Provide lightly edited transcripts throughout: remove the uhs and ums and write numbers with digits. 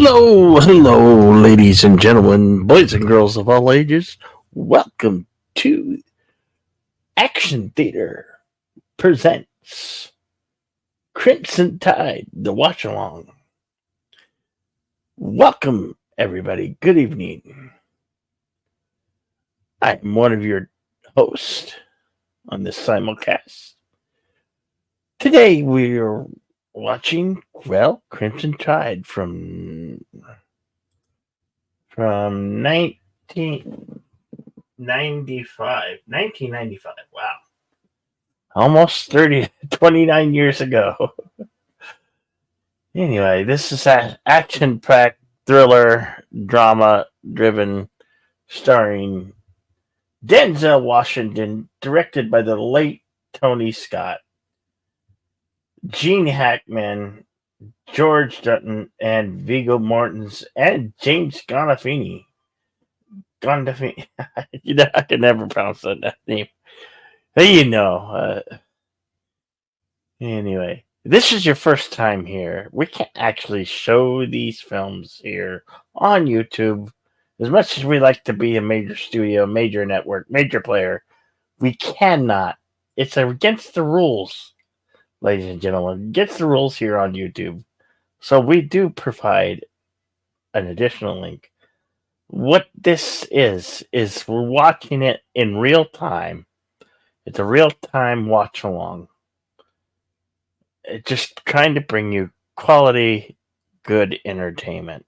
Hello, ladies and gentlemen, boys and girls of all ages. Welcome to Action Theater presents Crimson Tide, the watch along. Welcome, everybody. Good evening. I'm one of your hosts on this simulcast. Today we're watching, Crimson Tide from 1995. Wow. Almost 29 years ago. Anyway, this is an action packed thriller, drama driven, starring Denzel Washington, directed by the late Tony Scott, Gene Hackman, George Dutton, and Viggo Mortensen, and James Gandolfini. Gandolfini. I can never pronounce that name. Anyway, this is your first time here. We can't actually show these films here on YouTube. As much as we like to be a major studio, major network, major player, we cannot. It's against the rules, ladies and gentlemen. Against the rules here on YouTube. So we do provide an additional link. What this is we're watching it in real time. It's a real time watch along. Just trying to bring you quality, good entertainment.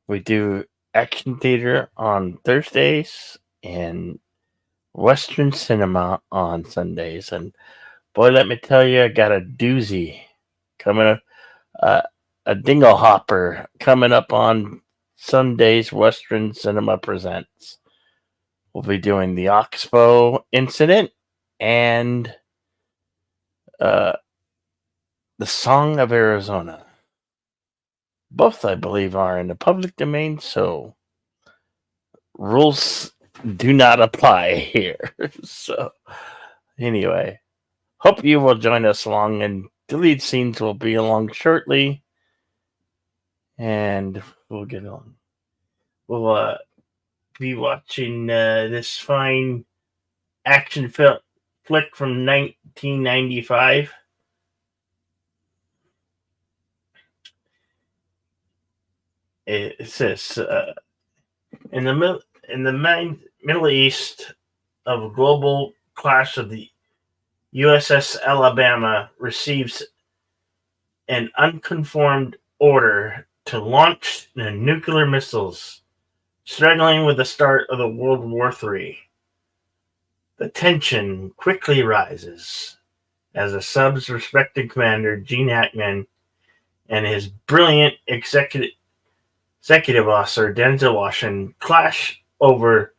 We do action theater on Thursdays and Western cinema on Sundays. And boy, let me tell you, I got a doozy coming up, a dingle hopper coming up on Sunday's Western Cinema Presents. We'll be doing the Oxbow incident and the Song of Arizona. Both, I believe, are in the public domain, so rules do not apply here. So, anyway, hope you will join us along, and the lead scenes will be along shortly, and we'll get on. We'll be watching this fine action flick from 1995. It says in the Middle East of a global clash of the USS Alabama receives an unconfirmed order to launch nuclear missiles, struggling with the start of the World War III. The tension quickly rises as the sub's respected commander, Gene Hackman, and his brilliant executive officer, Denzel Washington, clash over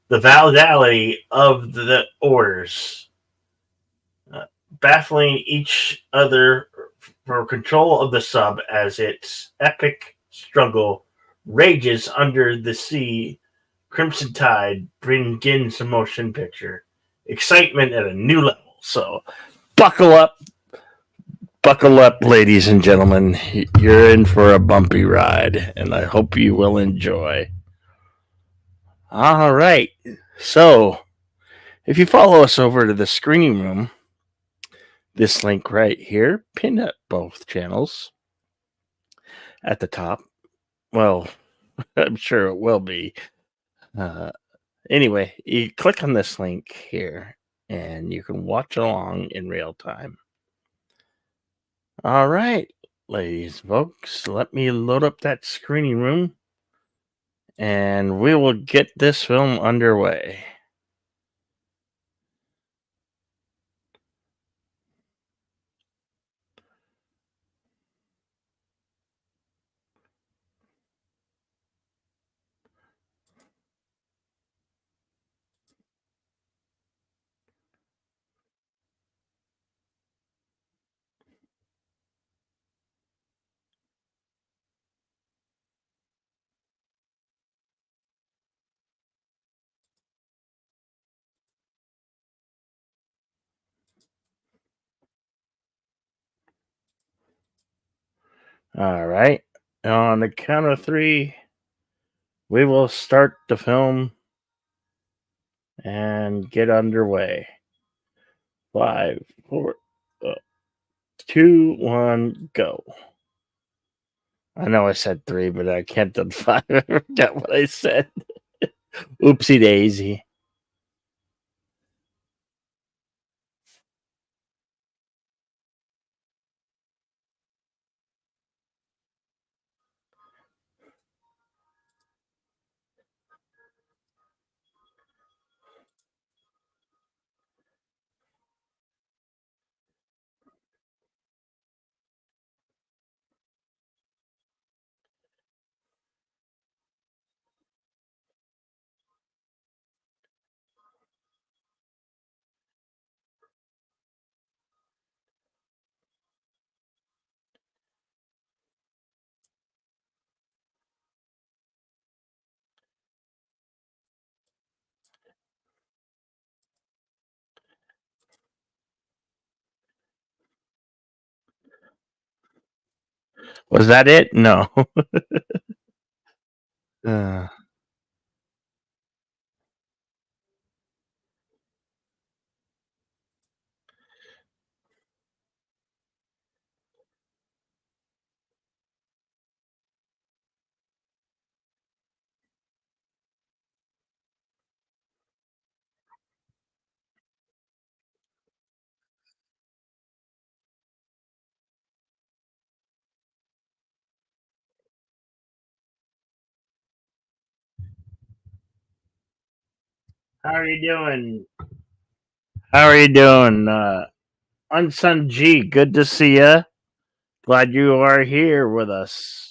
the validity of the orders, baffling each other for control of the sub as its epic struggle rages under the sea. Crimson Tide begins the motion picture. Excitement at a new level. So buckle up, ladies and gentlemen. You're in for a bumpy ride, and I hope you will enjoy. All right. So, if you follow us over to the screening room, this link right here, pinned at both channels at the top. Well, I'm sure it will be. Anyway, you click on this link here, and you can watch along in real time. All right, ladies and folks, let me load up that screening room, and we will get this film underway. All right. On the count of three, we will start the film and get underway. Five, four, uh, two, one, go. I know I said three, but I can't do five. I forgot what I said. Oopsie daisy. Was that it? No. Uh, how are you doing? How are you doing? Unsung G, good to see you. Glad you are here with us.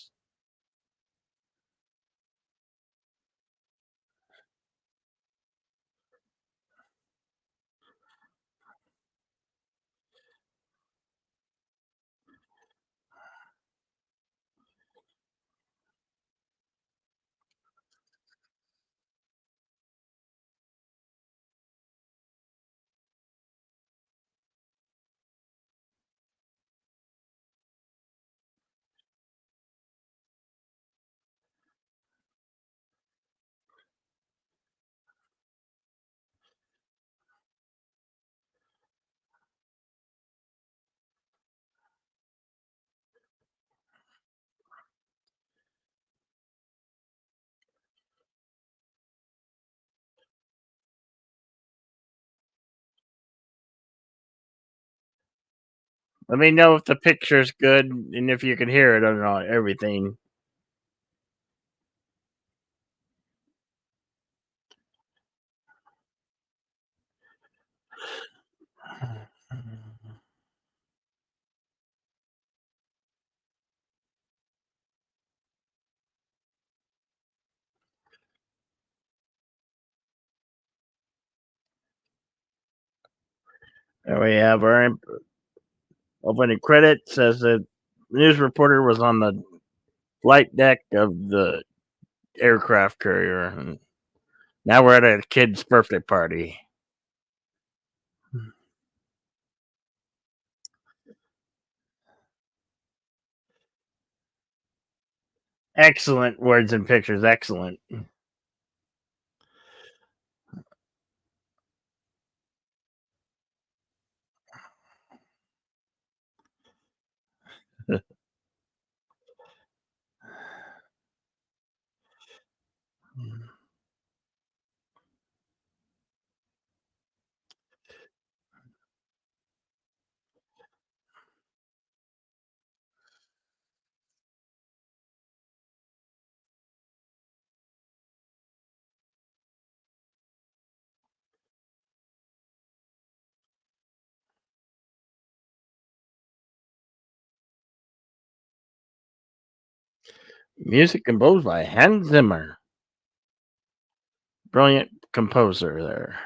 Let me know if the picture's good and if you can hear it or not. Everything. There we have our opening credit. Says the news reporter was on the flight deck of the aircraft carrier. And now we're at a kid's birthday party. Excellent words and pictures. Excellent. Music composed by Hans Zimmer. Brilliant composer there.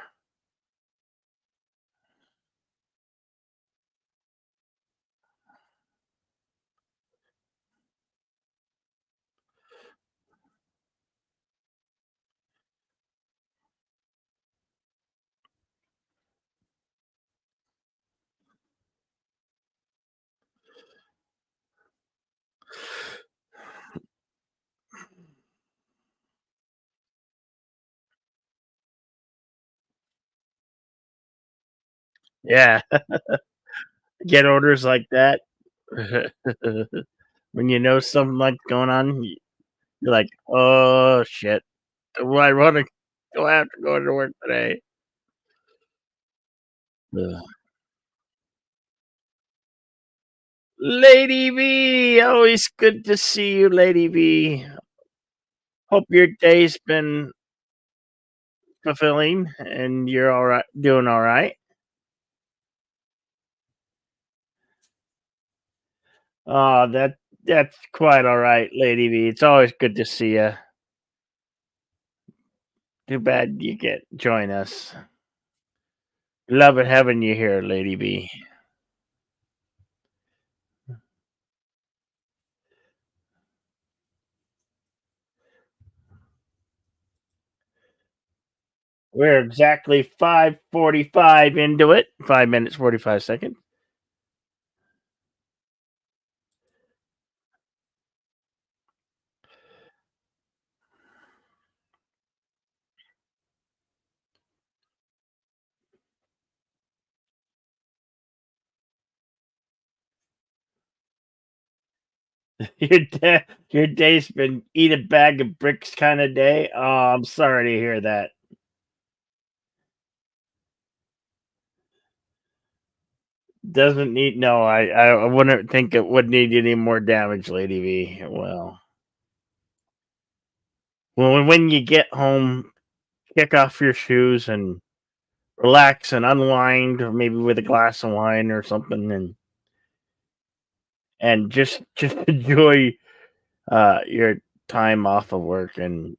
Yeah, get orders like that. When you know something like going on, you're like, "Oh shit, do I want to? Do I have to go to work today?" Ugh. Lady V, always good to see you, Lady V. Hope your day's been fulfilling and you're all right, doing all right. Oh, that's quite all right, Lady V. It's always good to see you. Too bad you can't join us. Love it having you here, Lady V. We're exactly 5:45 into it. 5 minutes 45 seconds. Your day's been eat a bag of bricks kind of day. Oh, I'm sorry to hear that. Doesn't need no. I wouldn't think it would need any more damage, Lady V. Well, when you get home, kick off your shoes and relax and unwind, or maybe with a glass of wine or something, and just enjoy your time off of work and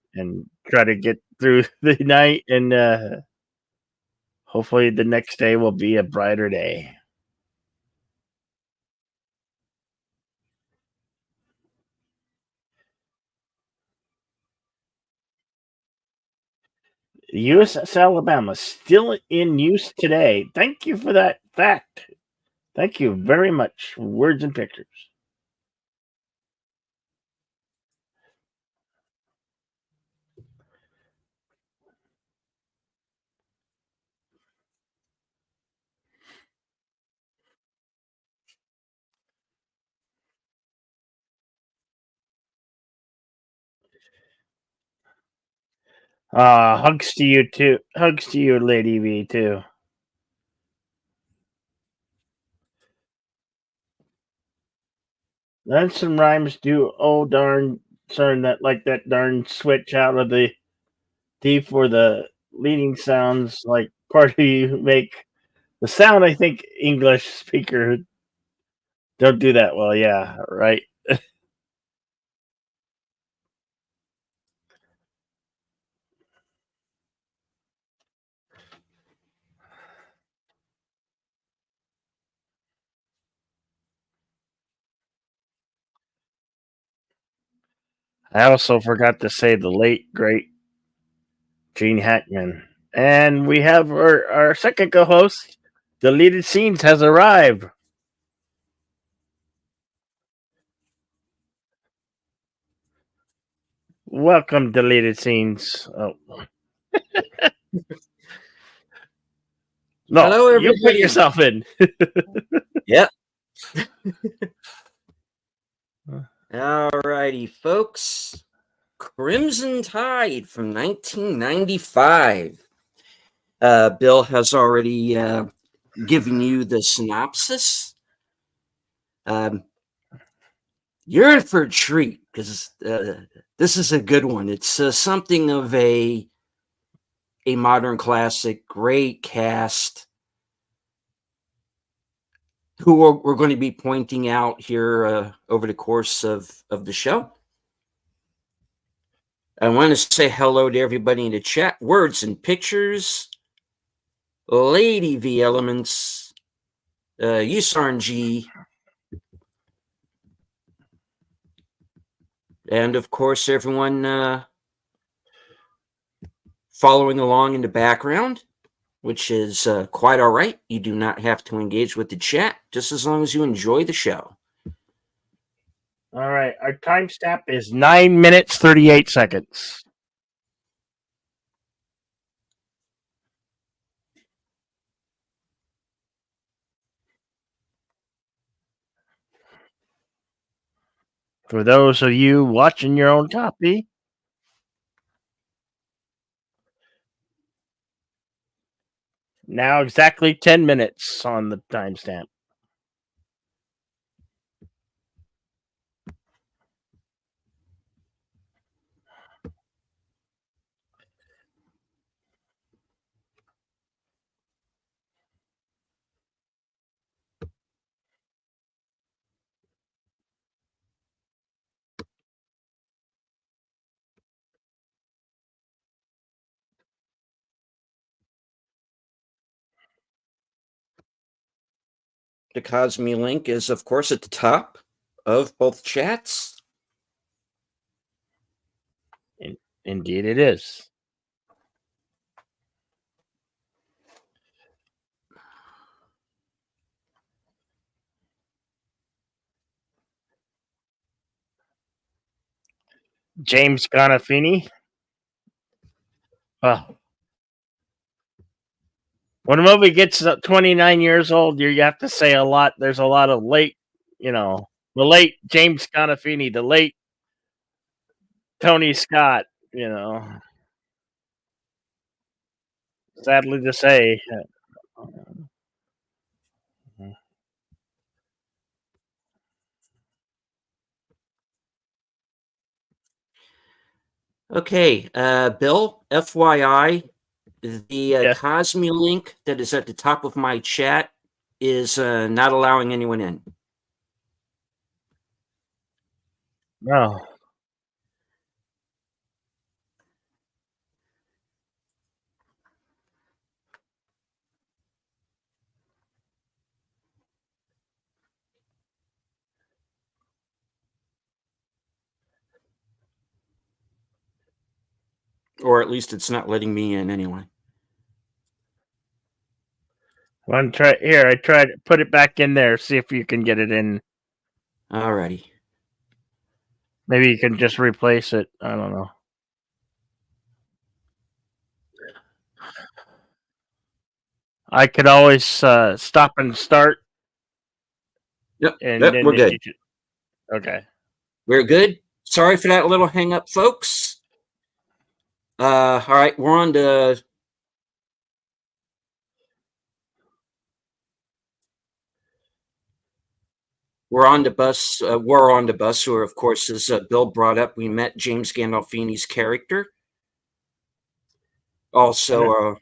try to get through the night and hopefully the next day will be a brighter day. USS Alabama still in use today. Thank you for that fact. Thank you very much. Words and pictures. Hugs to you too. Hugs to you, Lady V too. Then some rhymes do. Oh darn, sorry that like that darn switch out of the D for the leading sounds like party make the sound. I think English speaker don't do that well. Yeah, right. I also forgot to say the late great Gene Hackman, and we have our second co-host. Deleted scenes has arrived. Welcome, deleted scenes. Oh no, Hello, you put everybody. yourself in. Yep. Alrighty, folks. Crimson Tide from 1995. Bill has already given you the synopsis. Um, you're in for a treat because this is a good one. It's something of a modern classic, great cast, who we're going to be pointing out here over the course of the show. I want to say hello to everybody in the chat. Words and pictures. Lady V Elements. Yusarn G. And of course, everyone following along in the background, which is quite all right. You do not have to engage with the chat, just as long as you enjoy the show. All right, our timestamp is 9 minutes 38 seconds. For those of you watching your own copy, now exactly 10 minutes on the timestamp. The Cosme link is, of course, at the top of both chats. Indeed, it is. James Gandolfini. Well, when a movie gets 29 years old, you have to say a lot. There's a lot of late, the late James Gandolfini, the late Tony Scott, sadly to say. Okay, Bill, FYI, the Yes. Cosme link that is at the top of my chat is not allowing anyone in. No. Or at least it's not letting me in anyway. One try here. I tried to put it back in there. See if you can get it in. Alrighty. Maybe you can just replace it. I don't know. I could always stop and start, Yep, and yep, then we're good. you should, okay. We're good. Sorry for that little hang up, folks. All right, we're on to We're on the bus. We're on the bus, where, of course, as Bill brought up, we met James Gandolfini's character. Also,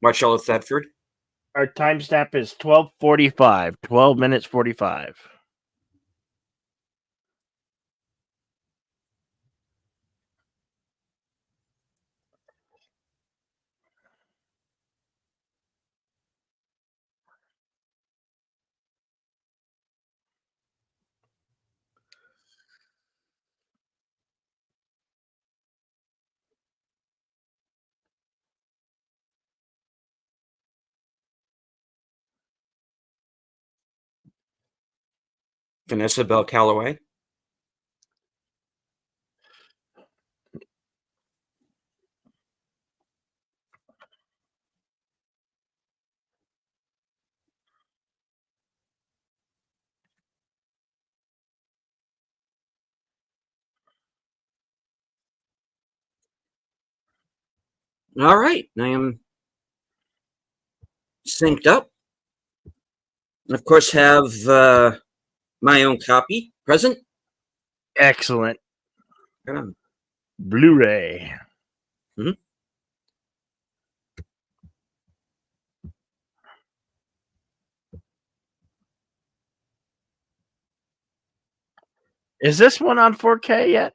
Marcello Thedford. Our timestamp is 12:45. 12 minutes 45. Vanessa Bell Calloway. All right, I am synced up. Of course, have my own copy present. Excellent. Um, Blu-ray. mhm. Is this one on 4K yet?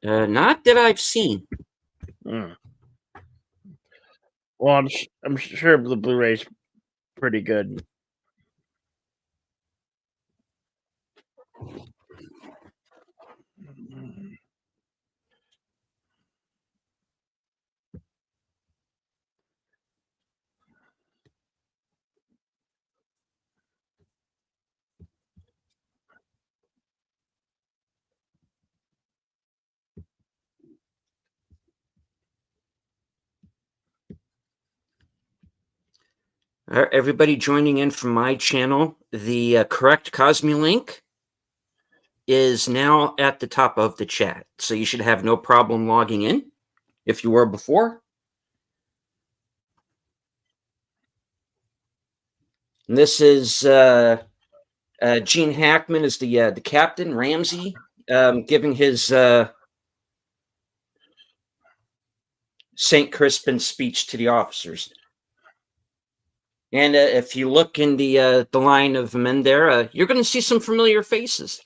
Not that I've seen. Hmm. Well, I'm sure the Blu-ray's pretty good. Everybody joining in from my channel, the correct Cosme link is now at the top of the chat. So you should have no problem logging in if you were before. And this is Gene Hackman is the captain, Ramsey, giving his St. Crispin speech to the officers. And if you look in the line of men there, you're going to see some familiar faces.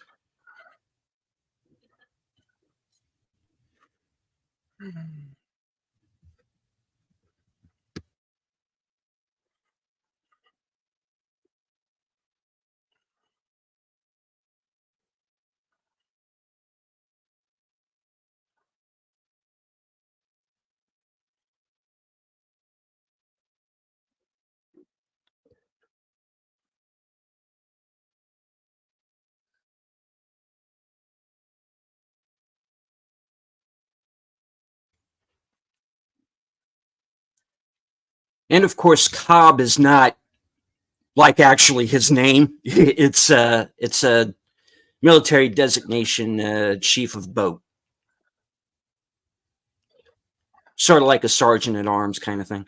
And of course, Cobb is not like actually his name. It's a military designation, chief of boat, sort of like a sergeant at arms kind of thing.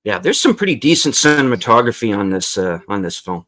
Yeah, there's some pretty decent cinematography on this film.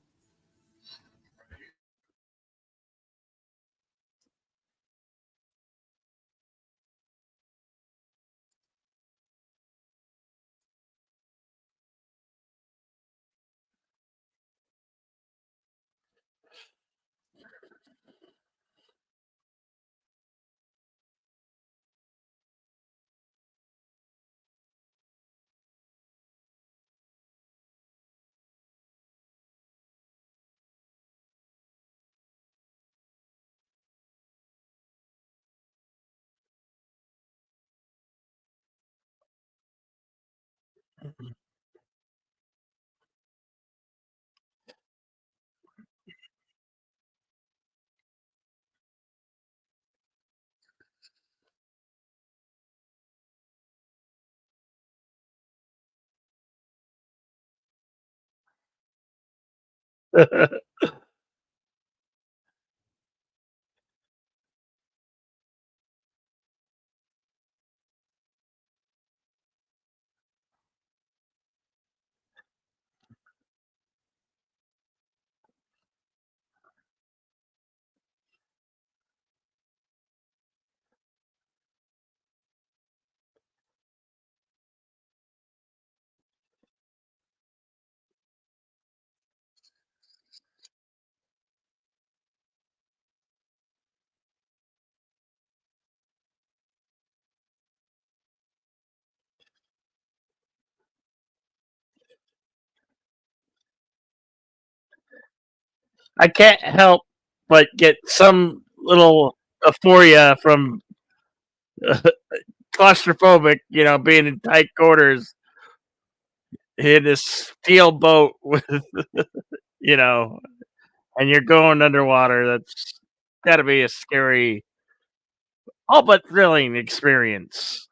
I can't help but get some little euphoria from claustrophobic, being in tight quarters in this steel boat with, you know, and you're going underwater. That's got to be a scary, all but thrilling experience.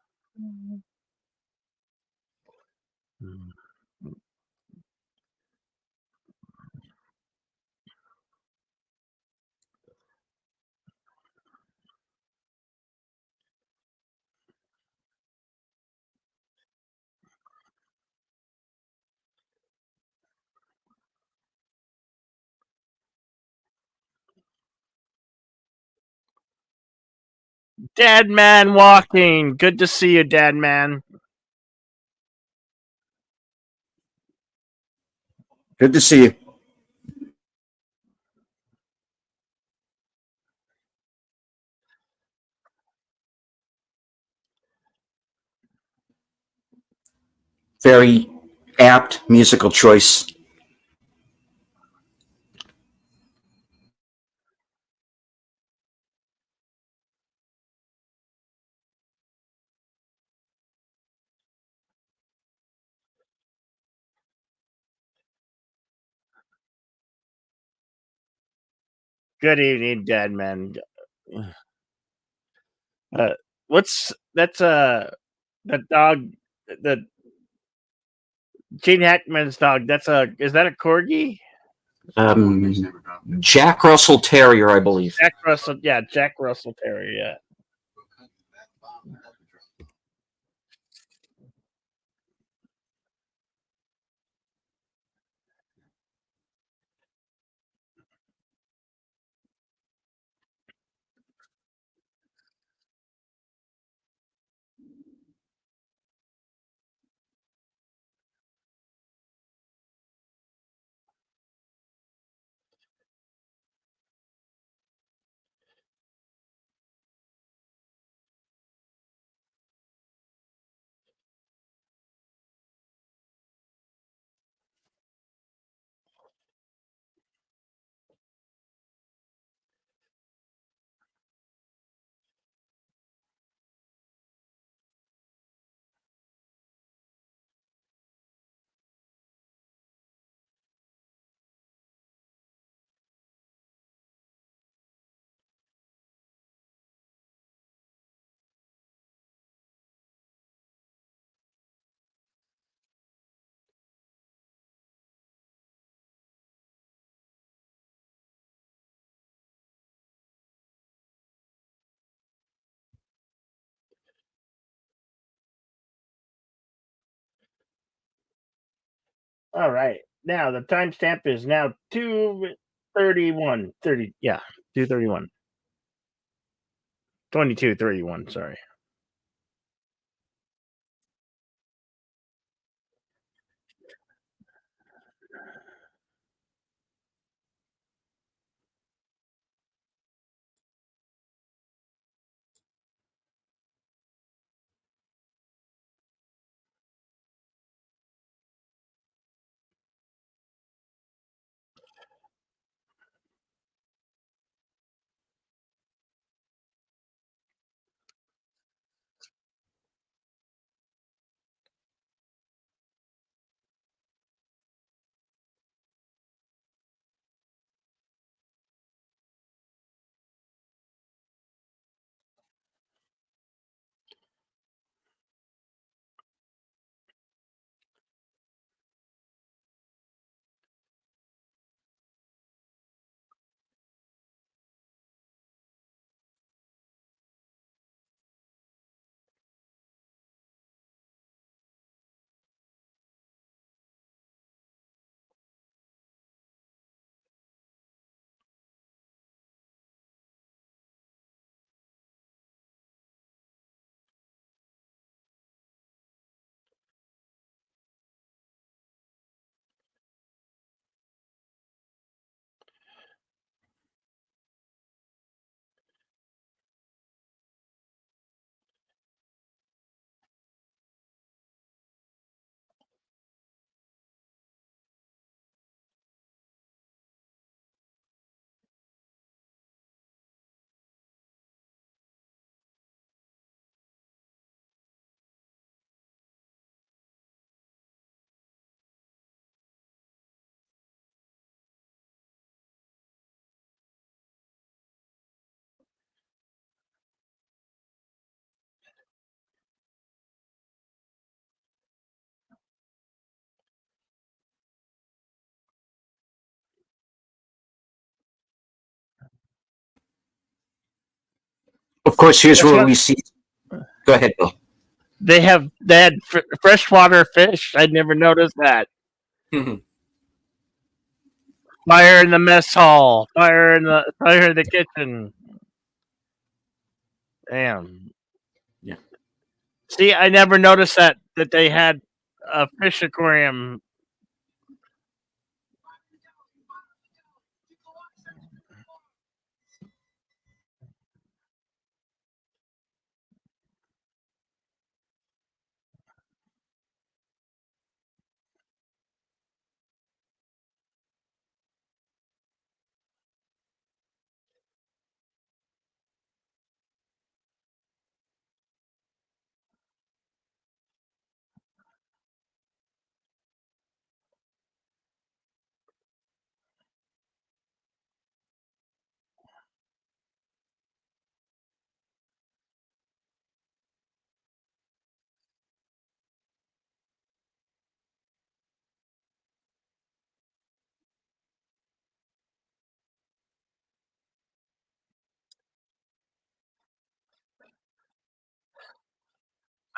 Dad man walking. Good to see you, Dad man. Good to see you. Very apt musical choice. Good evening, Dad man. What's that's the dog, the Gene Hackman's dog. Is that a corgi? Jack Russell Terrier, I believe. Jack Russell, yeah, Jack Russell Terrier, yeah. All right. Now the timestamp is now 2:31. 30, yeah, 2:31. 22:31, sorry. Of course, here's where we see. Go ahead, Bill. They had freshwater fish. I'd never noticed that. Fire in the mess hall. Fire in the kitchen. Damn. Yeah. See, I never noticed that they had a fish aquarium.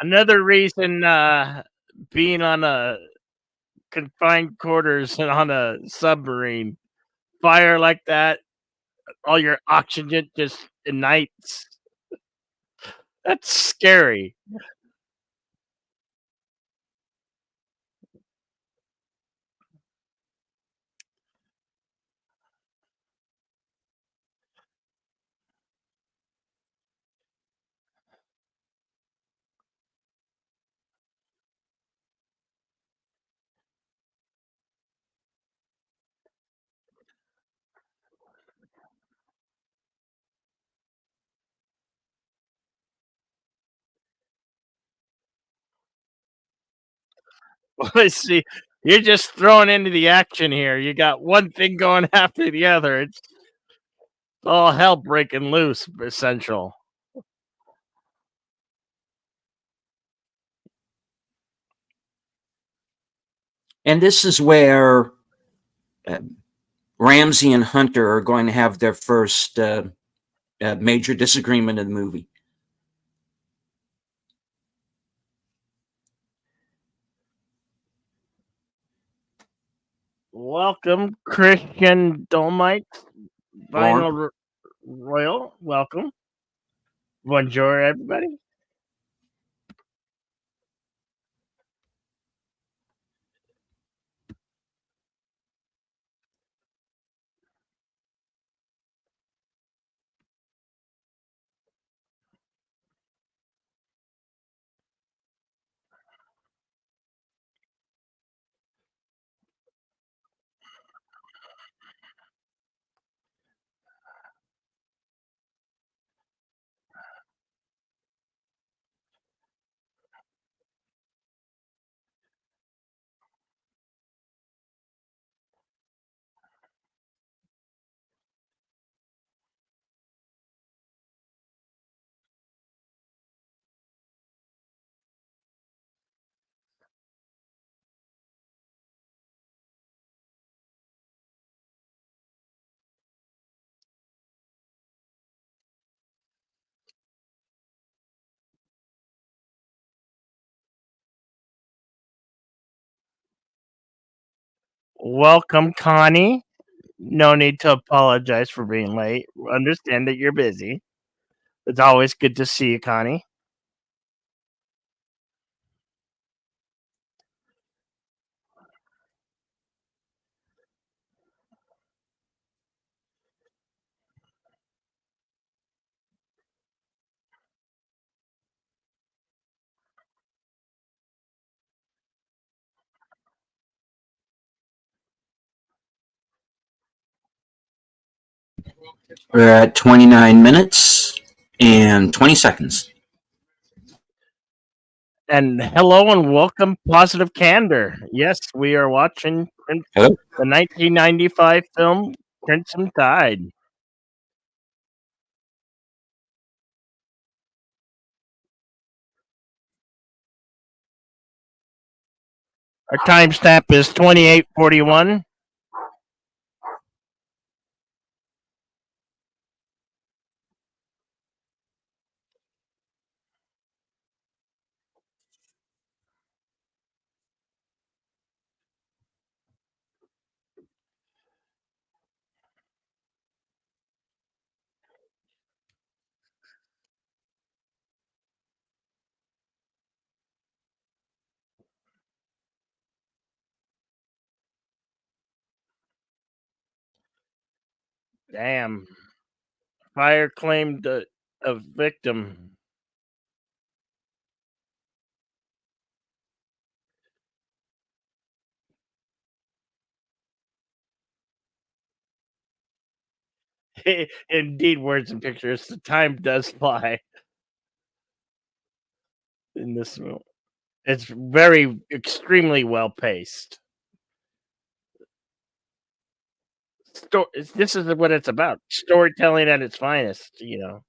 Another reason being on a confined quarters and on a submarine, fire like that, all your oxygen just ignites. That's scary. Well, see, you're just thrown into the action here. You got one thing going after the other. It's all hell breaking loose, essential. And this is where uh, Ramsey and Hunter are going to have their first major disagreement in the movie. Welcome, Christian Dolmite, Or Vinyl Royal. Welcome. Bonjour, everybody. Welcome, Connie. No need to apologize for being late. Understand that you're busy. It's always good to see you, Connie. we're at 29 minutes and 20 seconds. And hello and welcome, Positive Candor. Yes, we are watching Hello? the 1995 film Crimson Tide. Our timestamp is 2841. Damn. Fire claimed a victim. Indeed, words and pictures. The time does fly in this movie. It's very extremely well paced. This is what it's about. Storytelling at its finest, you know.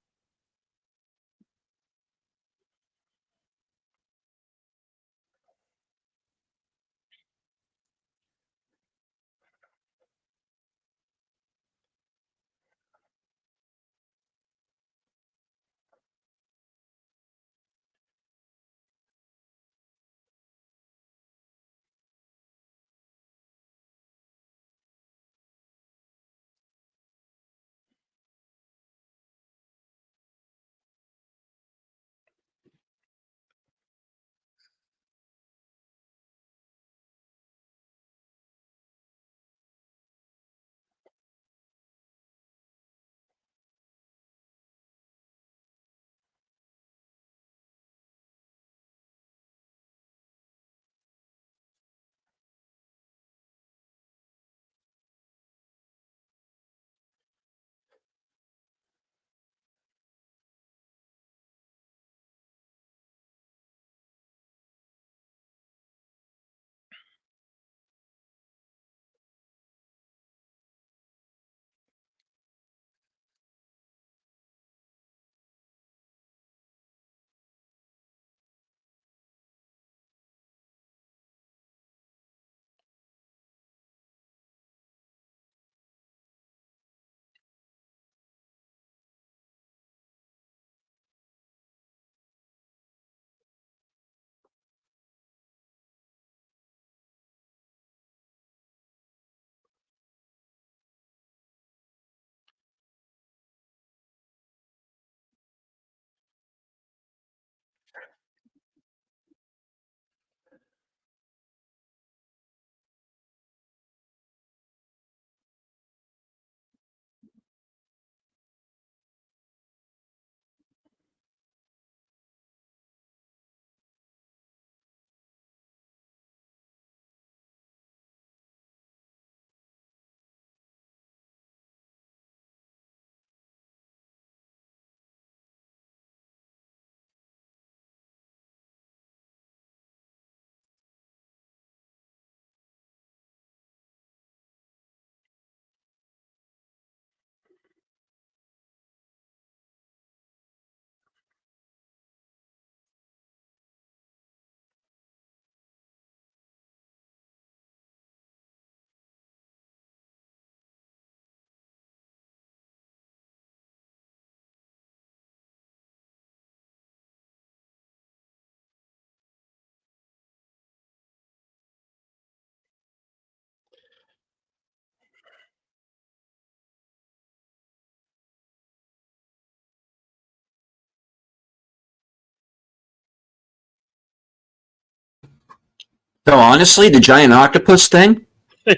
So honestly, the giant octopus thing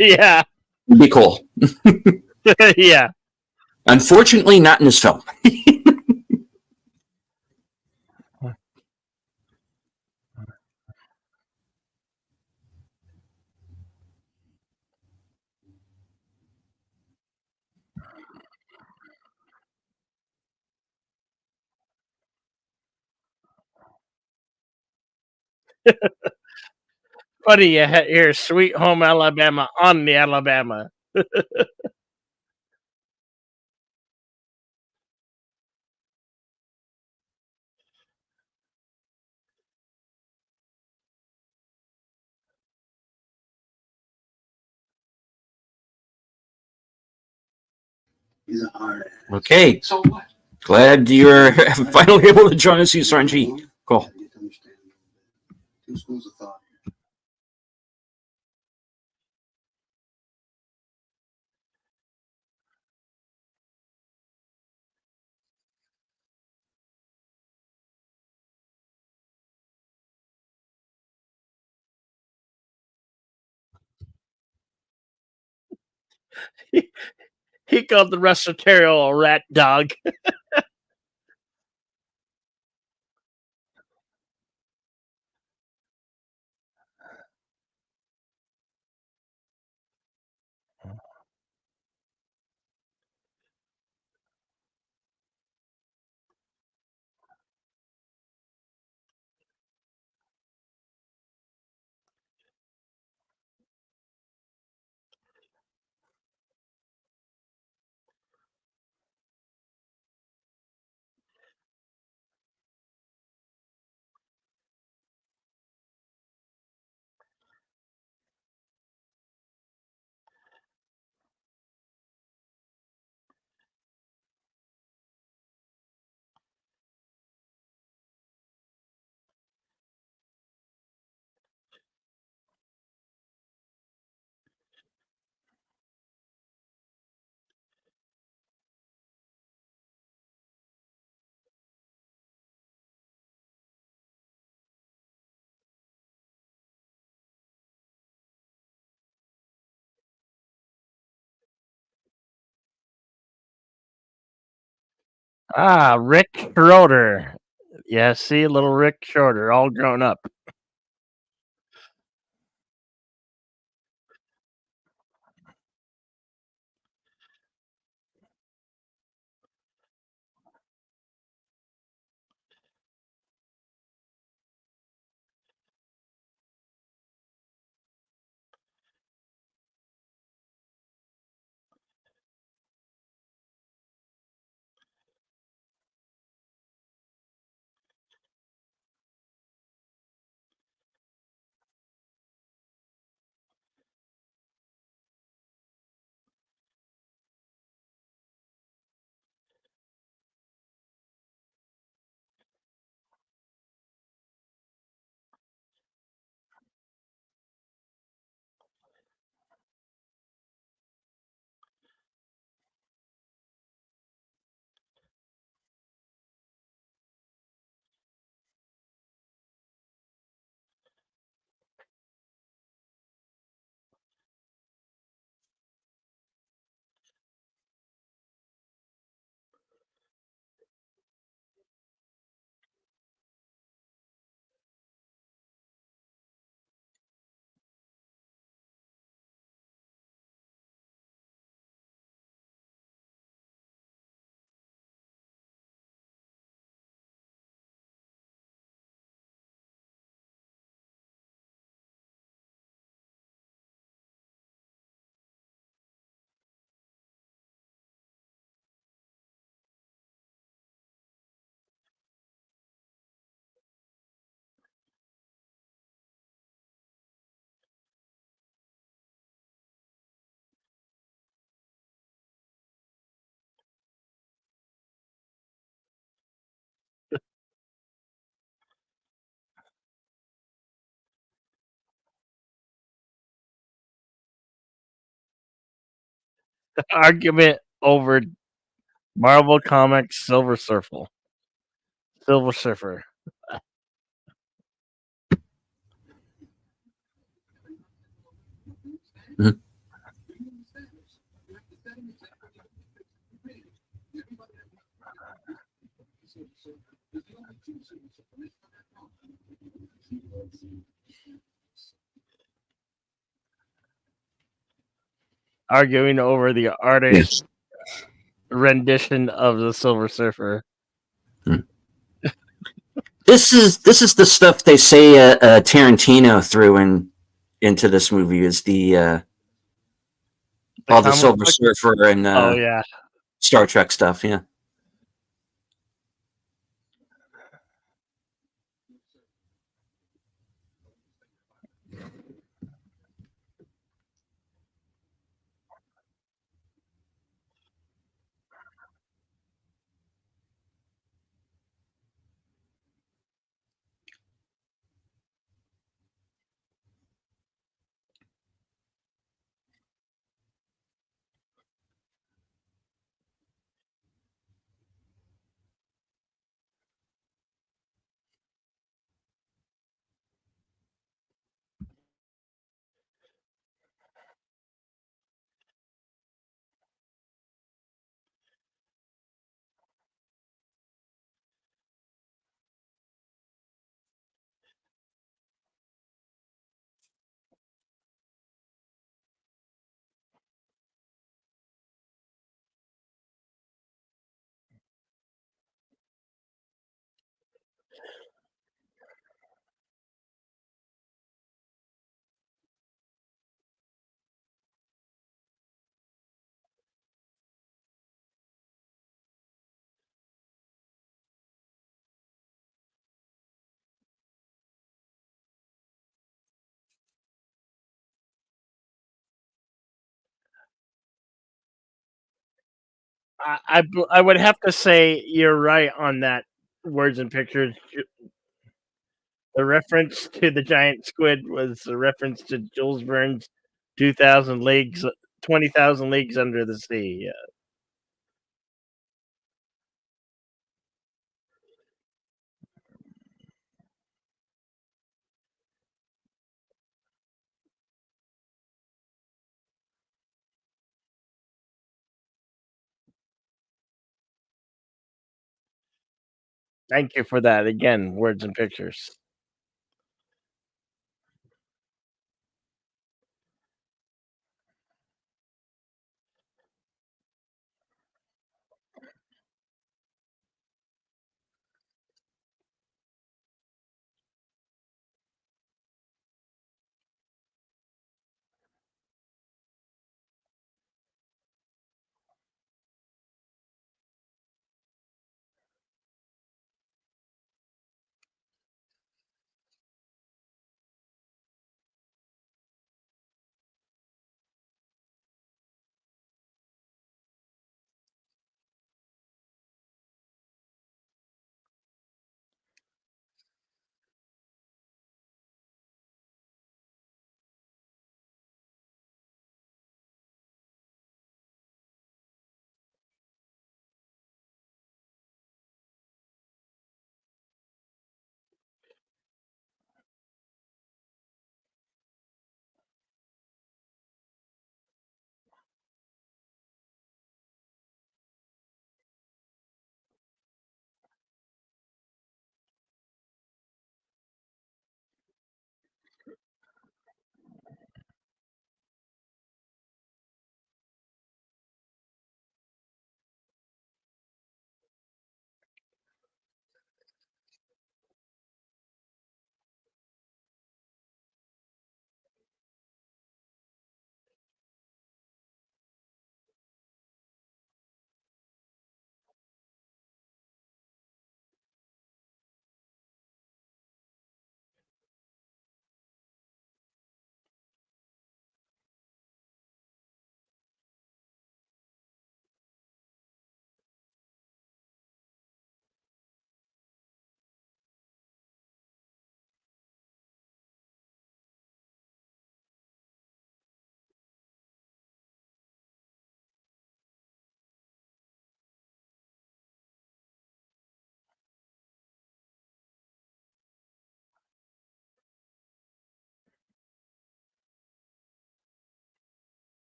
Yeah. would be cool. Yeah. Unfortunately, not in this film. Funny you hear Sweet Home Alabama on the Alabama. Okay. So what? Glad you're finally able to join us, Sarnji. Cool. He called the restaurateur a rat dog. Ah, Rick Schroeder. Yeah, see, little Rick Schroeder, all grown up. Argument over Marvel Comics Silver Surfer. Silver Surfer. Mhm. Arguing over the artist's rendition of the Silver Surfer. This is the stuff they say Tarantino threw into this movie is all the comic Silver book. Surfer and Oh yeah. Star Trek stuff. Yeah. I would have to say you're right on that words and pictures. The reference to the giant squid was a reference to Jules Verne's 2,000 Leagues 20,000 Leagues Under the Sea. Yeah. Thank you for that again, words and pictures.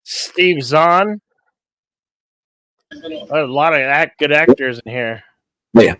Steve Zahn. A lot of good actors in here. But yeah.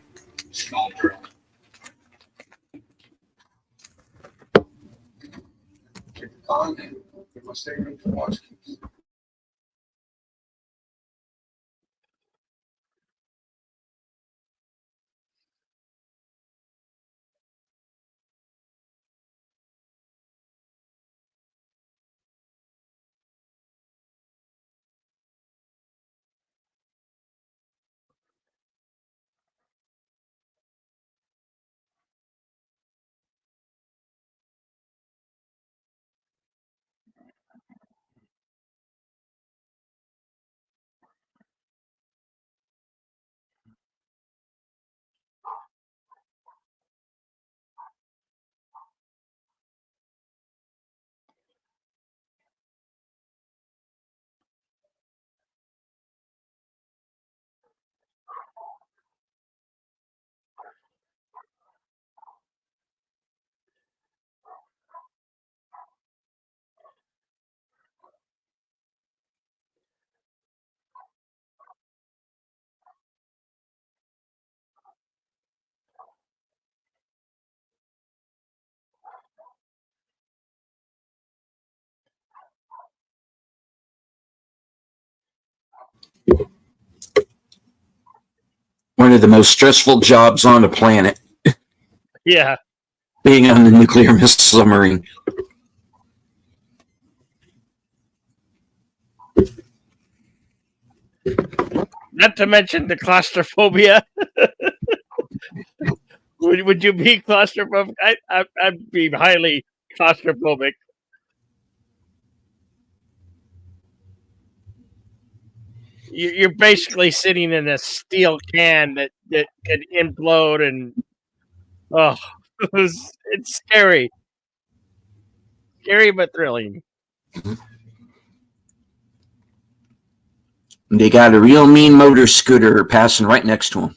One of the most stressful jobs on the planet, Yeah. being on the nuclear missile submarine. Not to mention the claustrophobia. Would you be claustrophobic? I'd be highly claustrophobic. You're basically sitting in a steel can that could implode, and oh, it's scary but thrilling. They got a real mean motor scooter passing right next to them.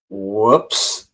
Whoops.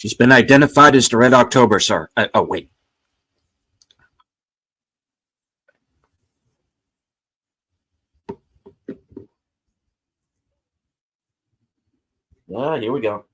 She's been identified as the Red October, sir. Oh, wait. Here we go.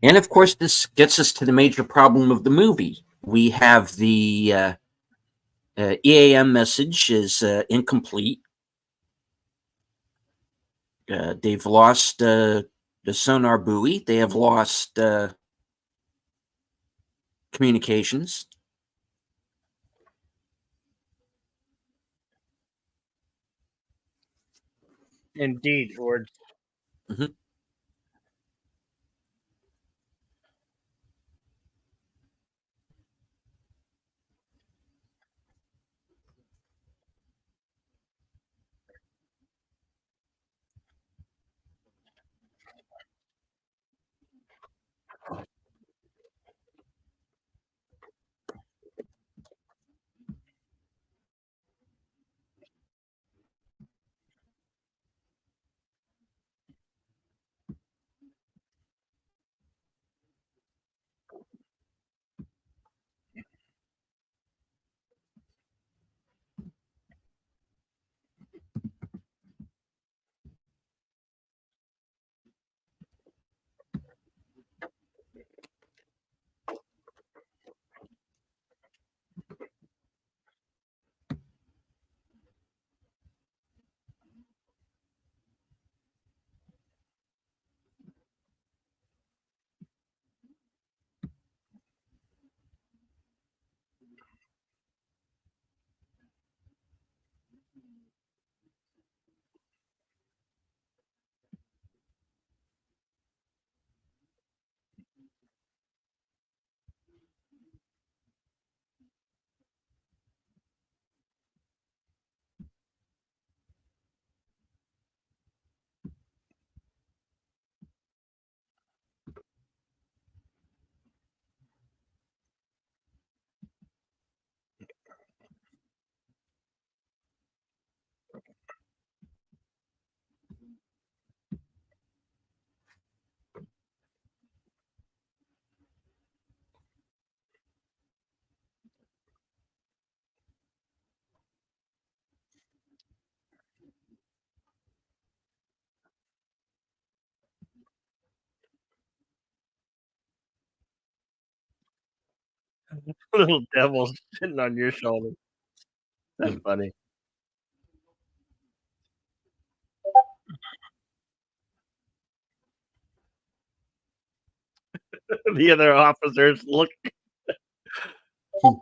And of course, this gets us to the major problem of the movie. We have the EAM message is incomplete. They've lost the sonar buoy. They have lost communications. Indeed, or Mhm. Little devil sitting on your shoulder. That's Hmm. funny. The other officers look. Hmm.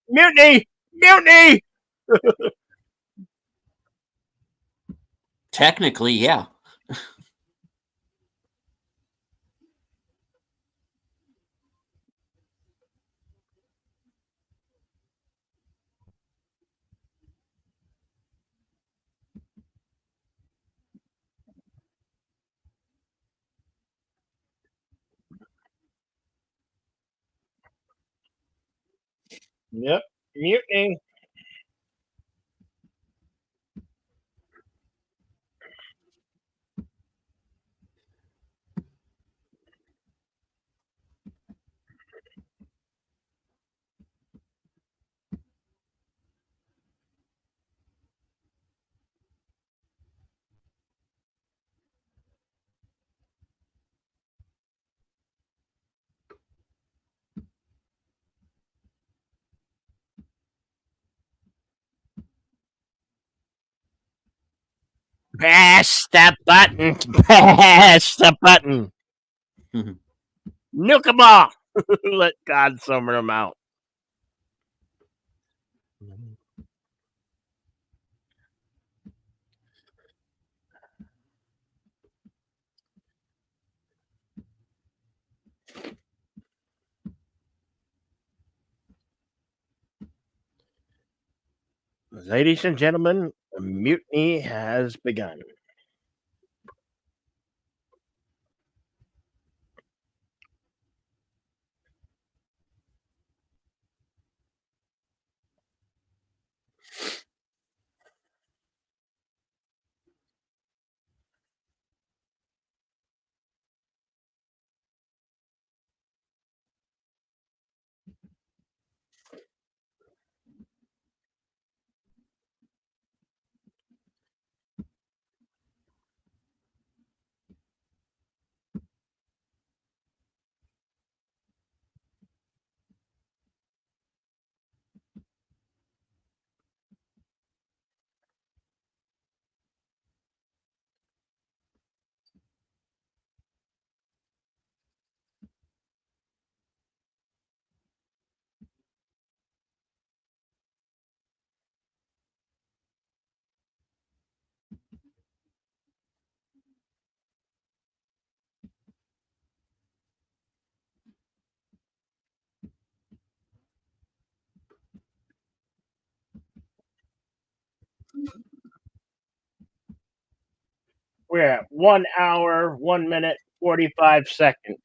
Mutiny! Mutiny! Technically, yeah. Yep. Mutiny. Press the button. Press the button. Mhm. Nuke 'em all. Let God summer them out. Ladies and gentlemen, the mutiny has begun. We're at 1 hour, 1 minute, 45 seconds.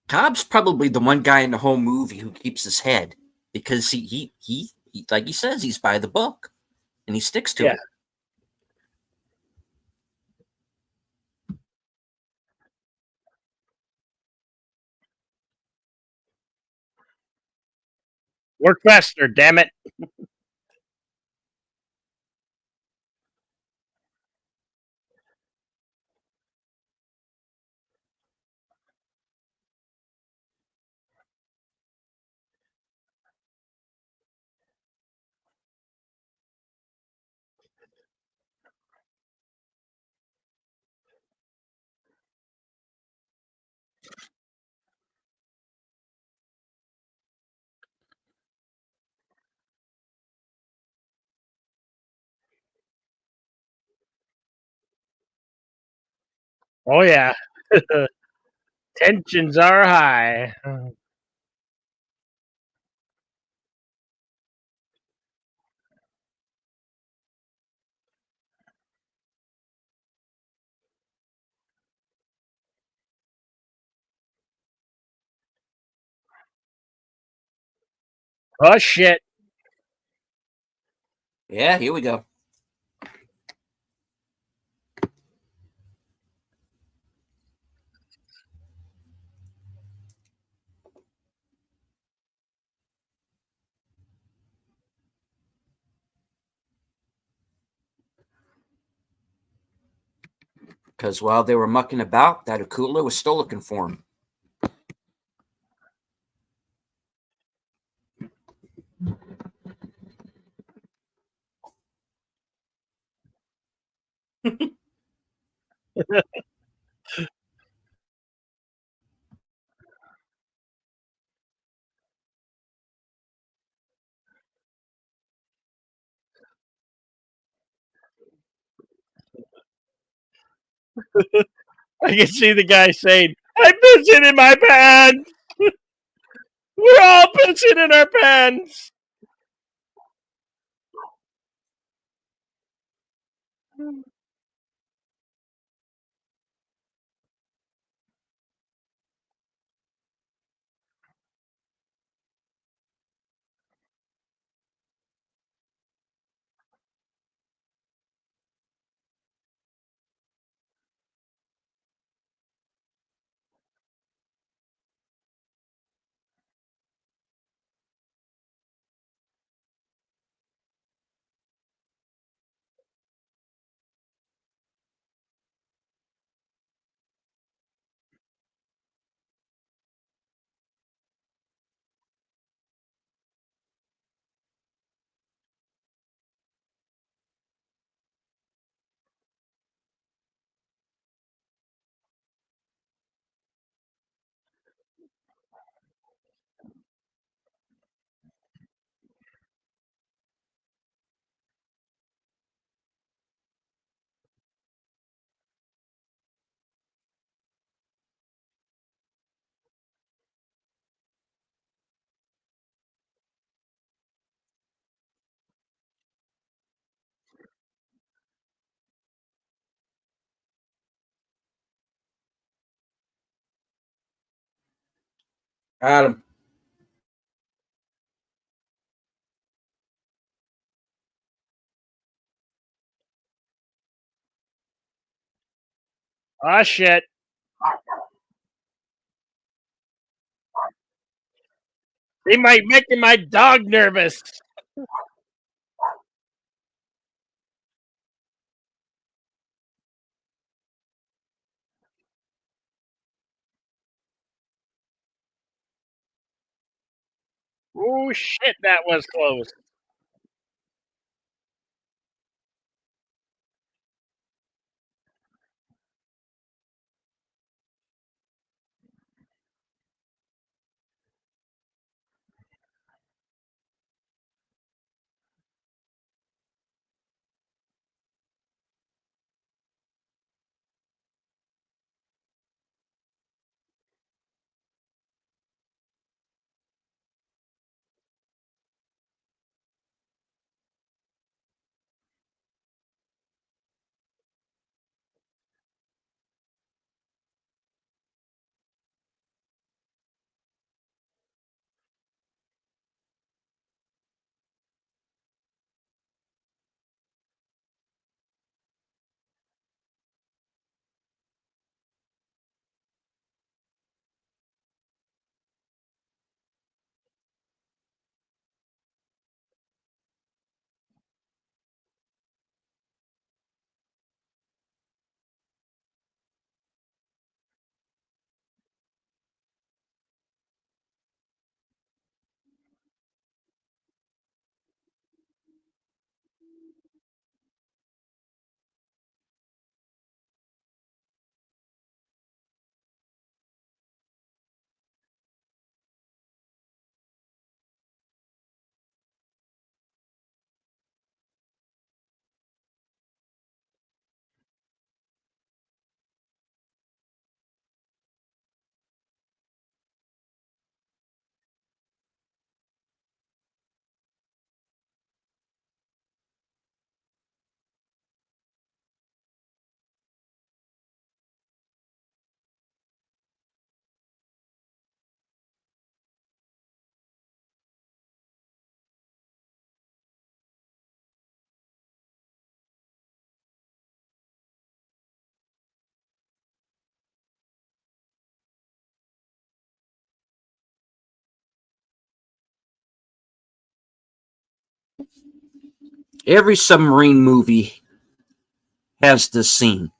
Cobb's probably the one guy in the whole movie who keeps his head because he like he says he's by the book and he sticks to Yeah. it. Work faster, damn it. Oh yeah. Tensions are high. Oh shit. Yeah, here we go. Because while they were mucking about, that Akula was still looking for him. I can see the guy saying, I'm pissing in my pants. We're all pissing in our pants. Adam. Oh shit. They might making my dog nervous. Oh shit, that was close. Every submarine movie has this scene.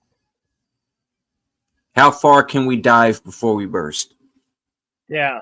How far can we dive before we burst? Yeah.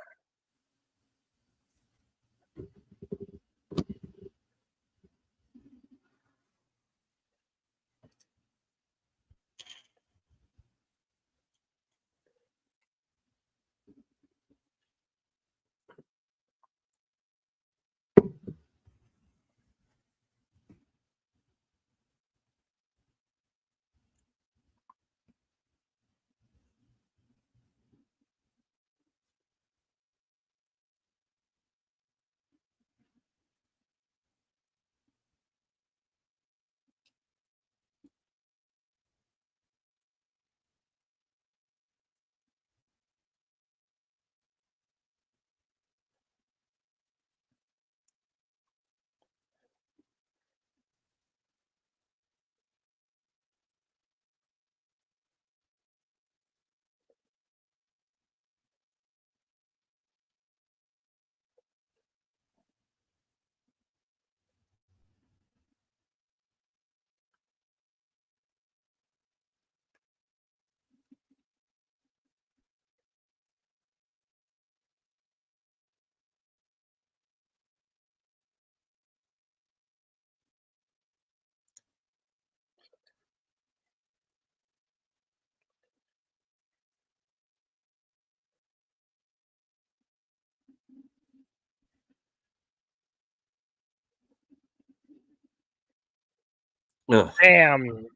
Ugh. Damn.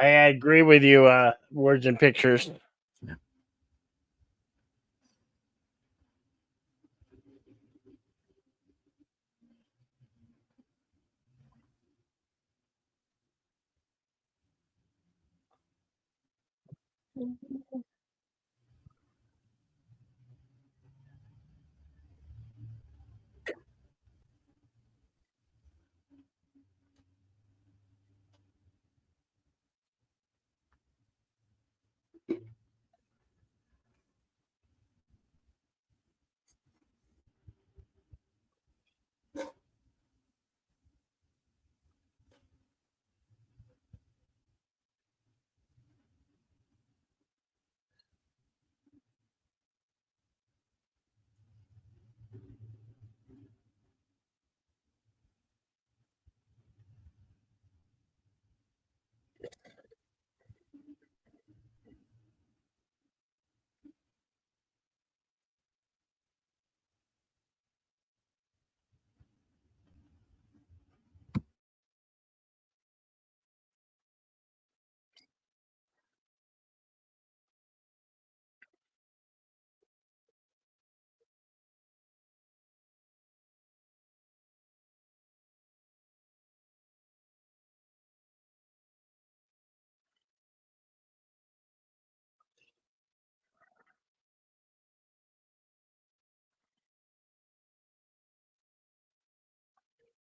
I agree with you, words and pictures.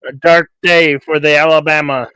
A dark day for the Alabama.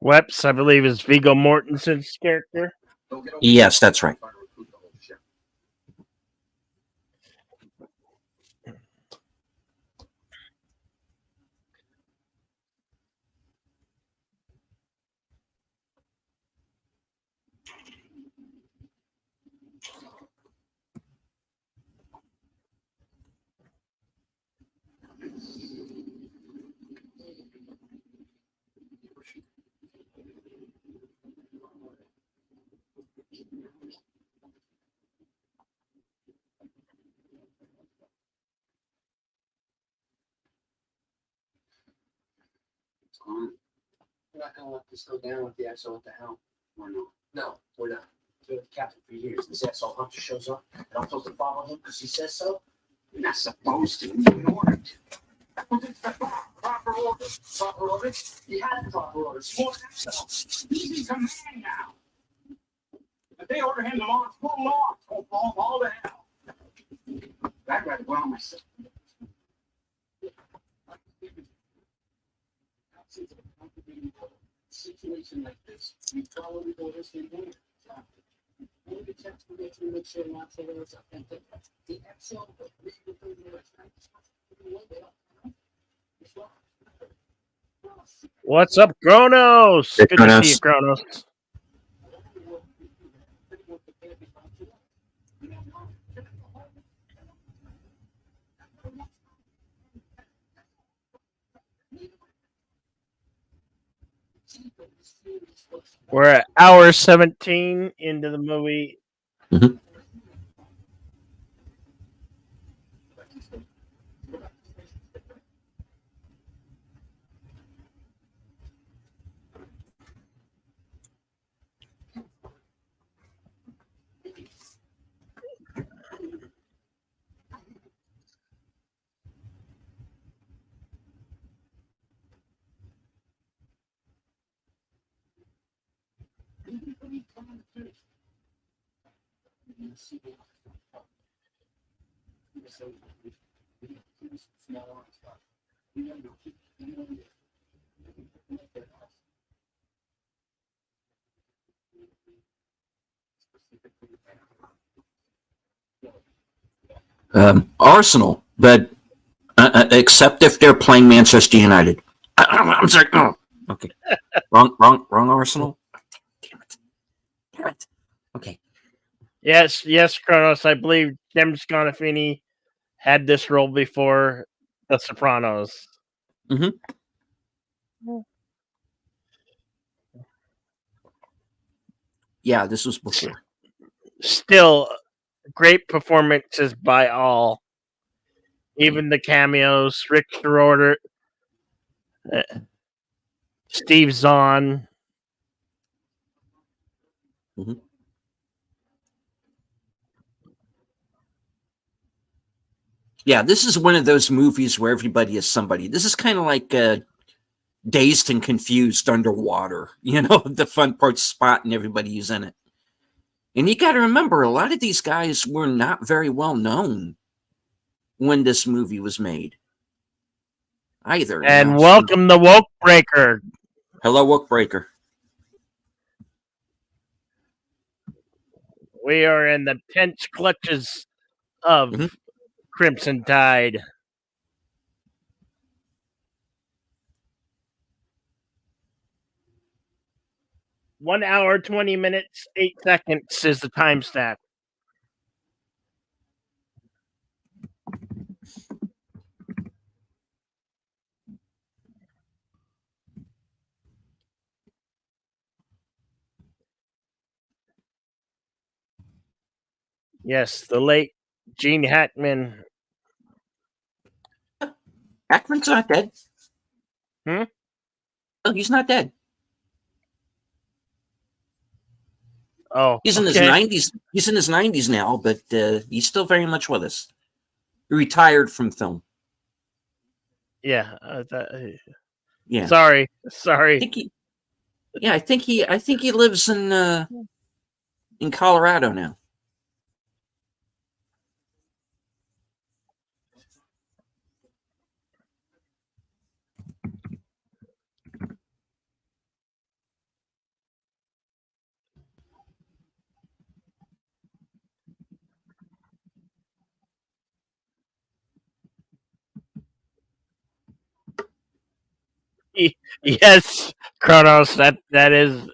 Weps, I believe, is Viggo Mortensen's character. Yes, that's right. We're not gonna let this go down with the asshole at the helm. Or no? No, we're not. Been with the captain for years. This asshole Hunter shows up, and I'm supposed to follow him because he says so. You're not supposed to. You ordered to. Proper order. Proper order. He had proper orders. More himself. He's in command now. If they order him to launch, we'll launch. We'll fall all to hell. I'd rather go on myself. Situation like this, you follow the orders in there. Only the text will get you make sure not to is authentic. The Excel, What's up, Kronos? Hey, Good to Kronos. see you, Kronos. We're at hour 17 into the movie. Mhm. Arsenal, but except if they're playing Manchester United. I'm sorry. Oh, okay. Wrong Arsenal. Damn it. Damn it. Okay. Yes, Kronos. I believe James Gandolfini had this role before The Sopranos. Mhm. Yeah, this was before. Still, great performances by all. Even the cameos, Rick Schroeder, Steve Zahn. Mhm. Yeah, this is one of those movies where everybody is somebody. This is kind of like Dazed and Confused underwater. You know, the fun part's Spot and everybody who's in it. And you got to remember, a lot of these guys were not very well known when this movie was made either. And welcome the Woke Breaker. Hello, Woke Breaker. We are in the tense clutches of Crimson Tide. 1 hour, 20 minutes, 8 seconds is the timestamp. Yes, the late Gene Hackman. Hackman's not dead. Hmm? No, he's not dead. Oh, He's in his 90s. He's in his 90s now, but he's still very much with us. He retired from film. Yeah. Yeah. Sorry. I think he lives in Colorado now. Yes, Kronos. That is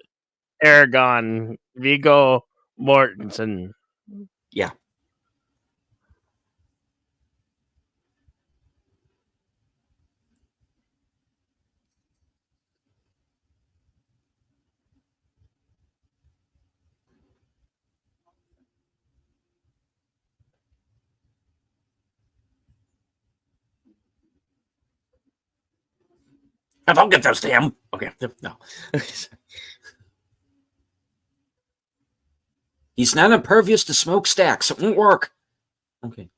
Aragon. Viggo Mortensen. Yeah. I don't get those damn. Okay, no. He's not impervious to smokestacks. It won't work. Okay.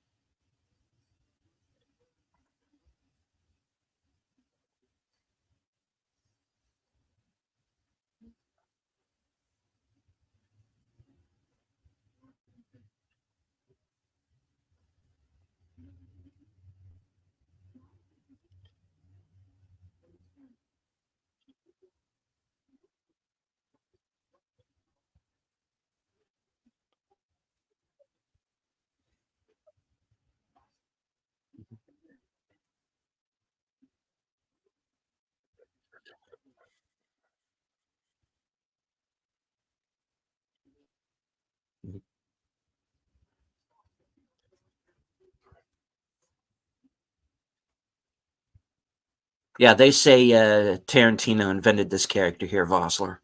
Yeah, they say Tarantino invented this character here, Vossler.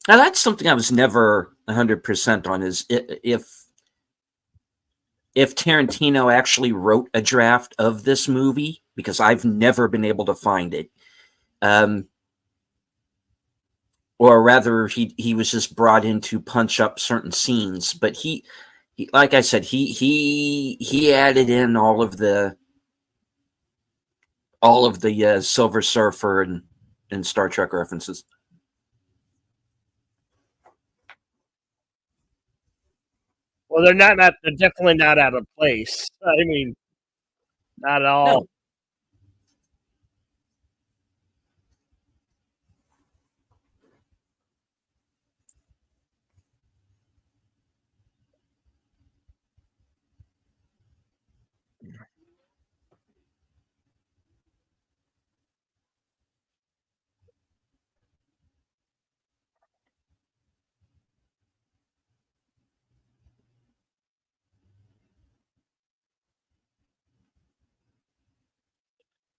Now that's something I was never 100% on. Is if Tarantino actually wrote a draft of this movie, because I've never been able to find it, or rather, he was just brought in to punch up certain scenes. But he like I said, he added in all of the Silver Surfer and Star Trek references. Well, they're they're definitely not out of place. I mean, not at all. No.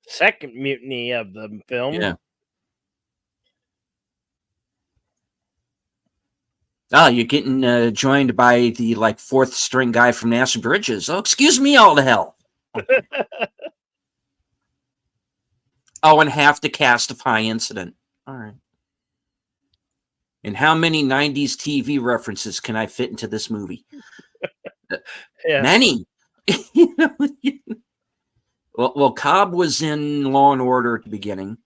Second mutiny of the film. Yeah. Oh, you're getting joined by the fourth string guy from NASA Bridges. Oh, excuse me, all the hell. Oh, and half the cast of High Incident. All right. And how many 90s TV references can I fit into this movie? Yeah. Many. Well, Cobb was in Law and Order at the beginning.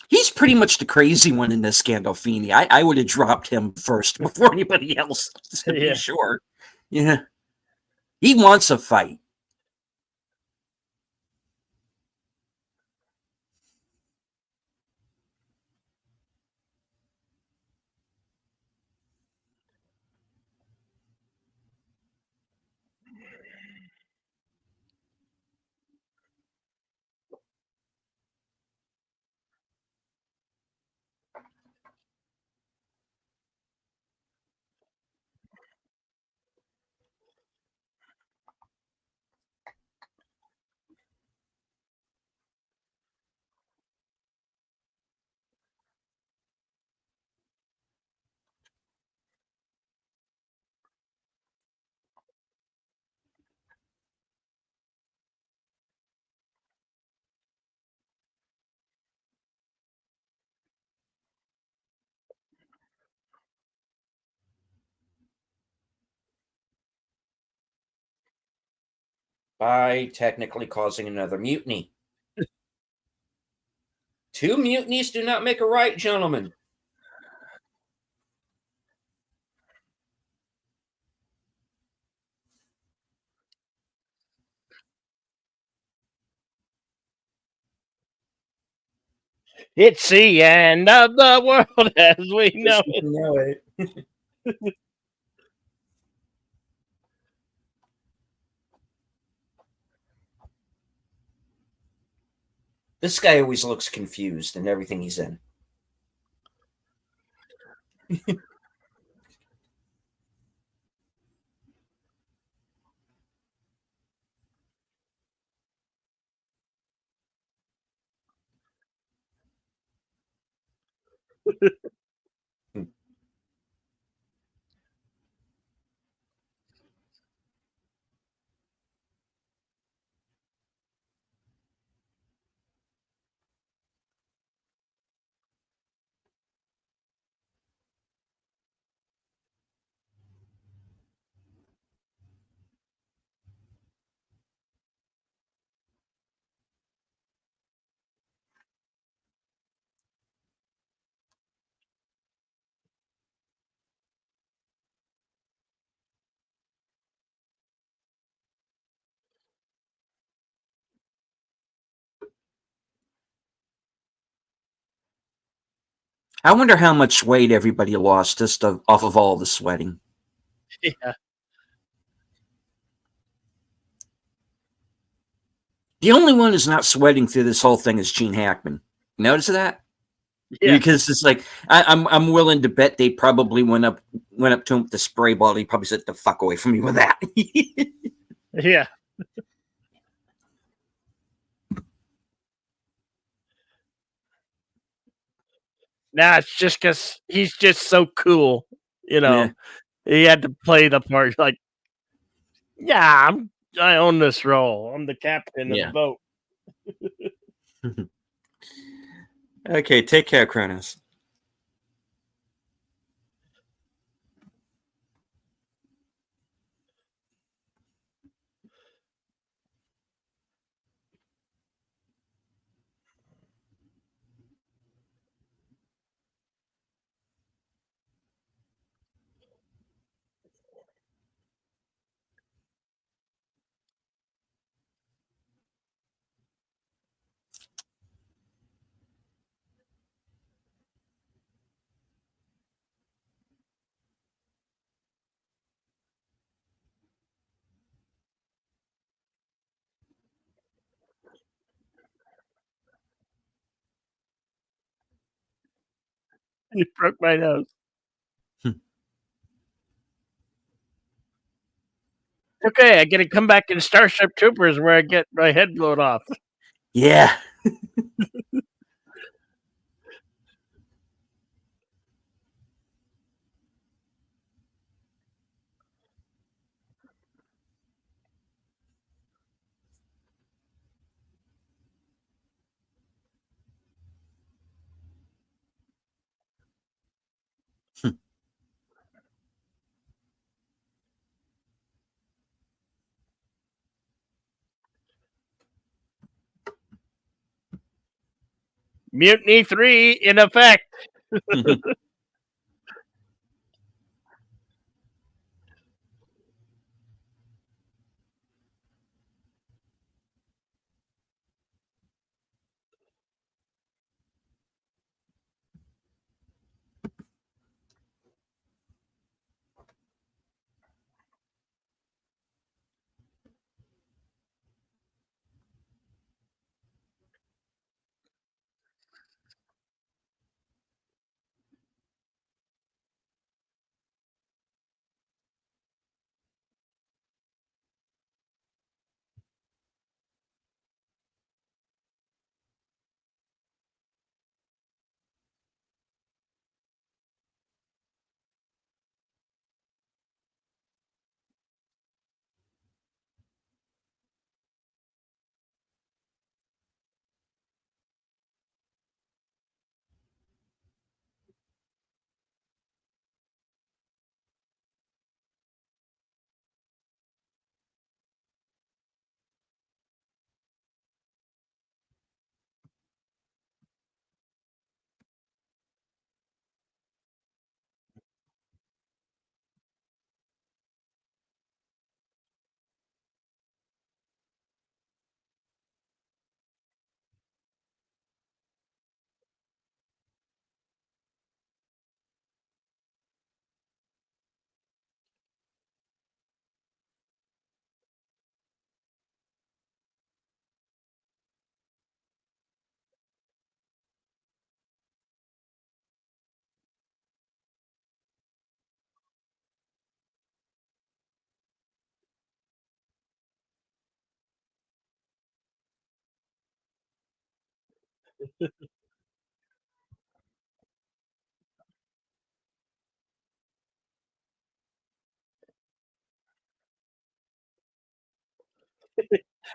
He's pretty much the crazy one in this Gandolfini. I would have dropped him first before anybody else, to be sure. Yeah. He wants a fight. By technically causing another mutiny. Two mutinies do not make a right, gentlemen. It's the end of the world as we know it. Know it. This guy always looks confused in everything he's in. I wonder how much weight everybody lost just off of all the sweating. Yeah. The only one who's not sweating through this whole thing is Gene Hackman. Notice that? Yeah. Because it's like I'm willing to bet they probably went up to him with the spray bottle. He probably said, "The fuck away from me with that." Yeah. Nah, it's just because he's just so cool. You know, Yeah. he had to play the part like, yeah, I own this role. I'm the captain of Yeah. the boat. Okay, take care, Kronos. He broke my nose. Okay, I get to come back in Starship Troopers where I get my head blown off. Yeah. Mutiny 3 in effect.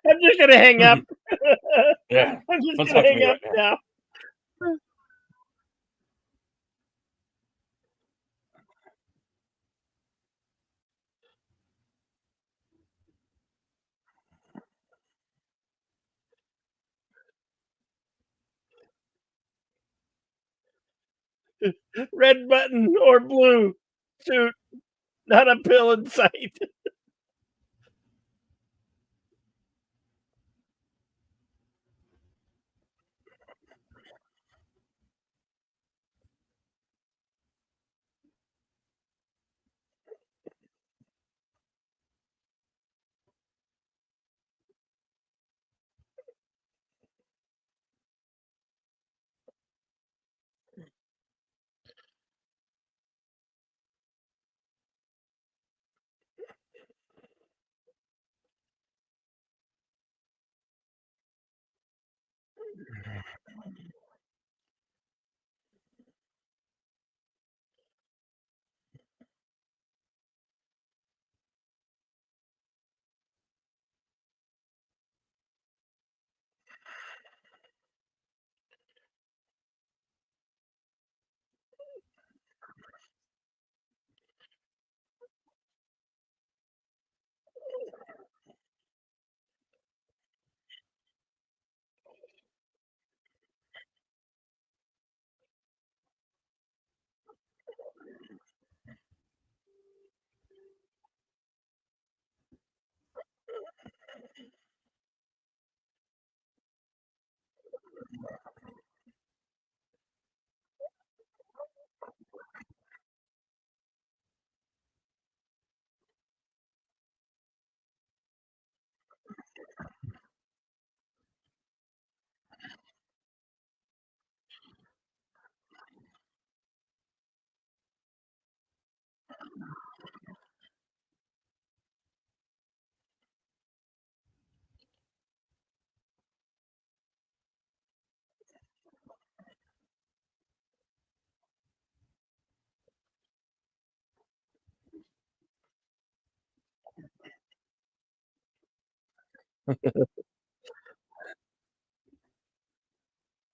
I'm just gonna hang up. Yeah. I'm just Don't gonna talk to hang me up right now. now. Red button or blue. Shoot, not a pill in sight.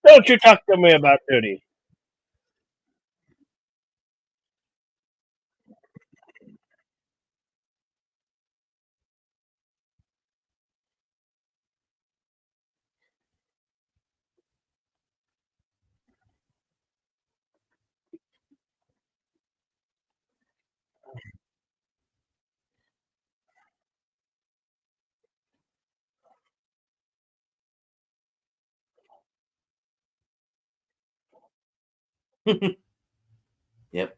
Don't you talk to me about duty. Yep.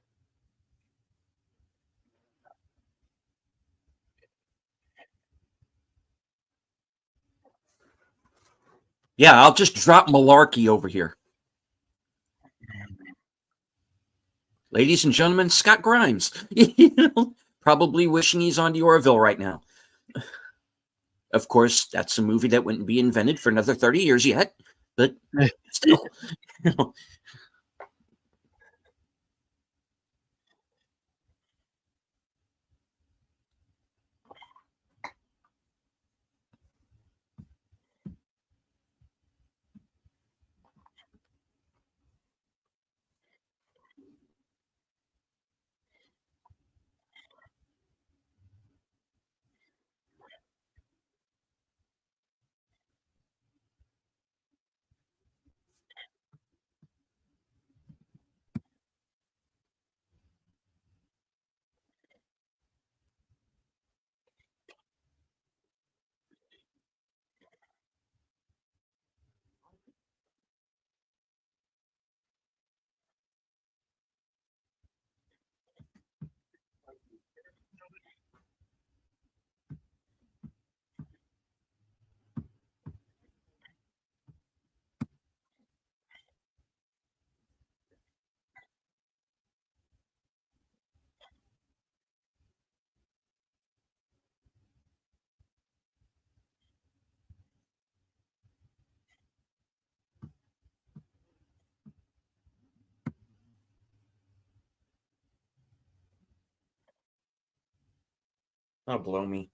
Yeah, I'll just drop malarkey over here. Ladies and gentlemen, Scott Grimes. Probably wishing he's on to Orville right now. Of course, that's a movie that wouldn't be invented for another 30 years yet, but still. Oh, blow me.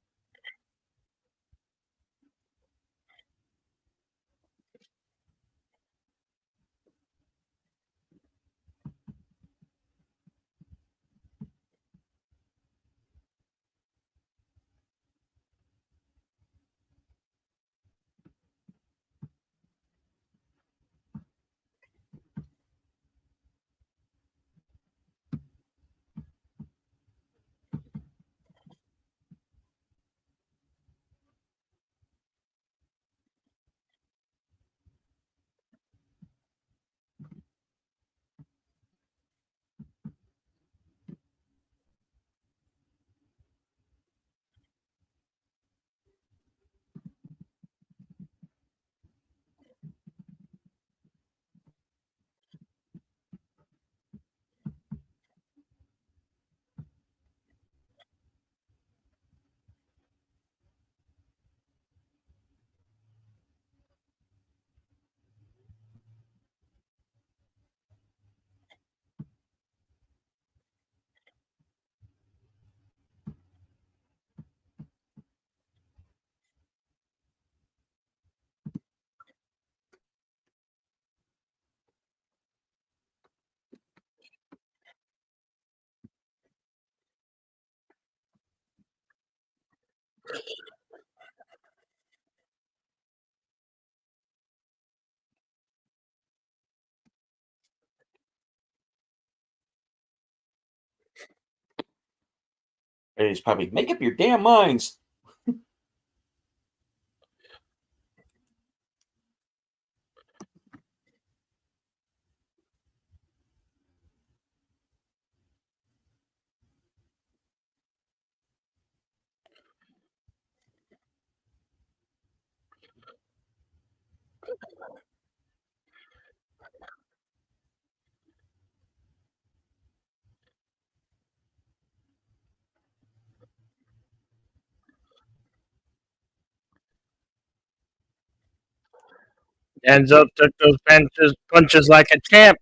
He's probably make up your damn minds. Enzo took those punches like a champ.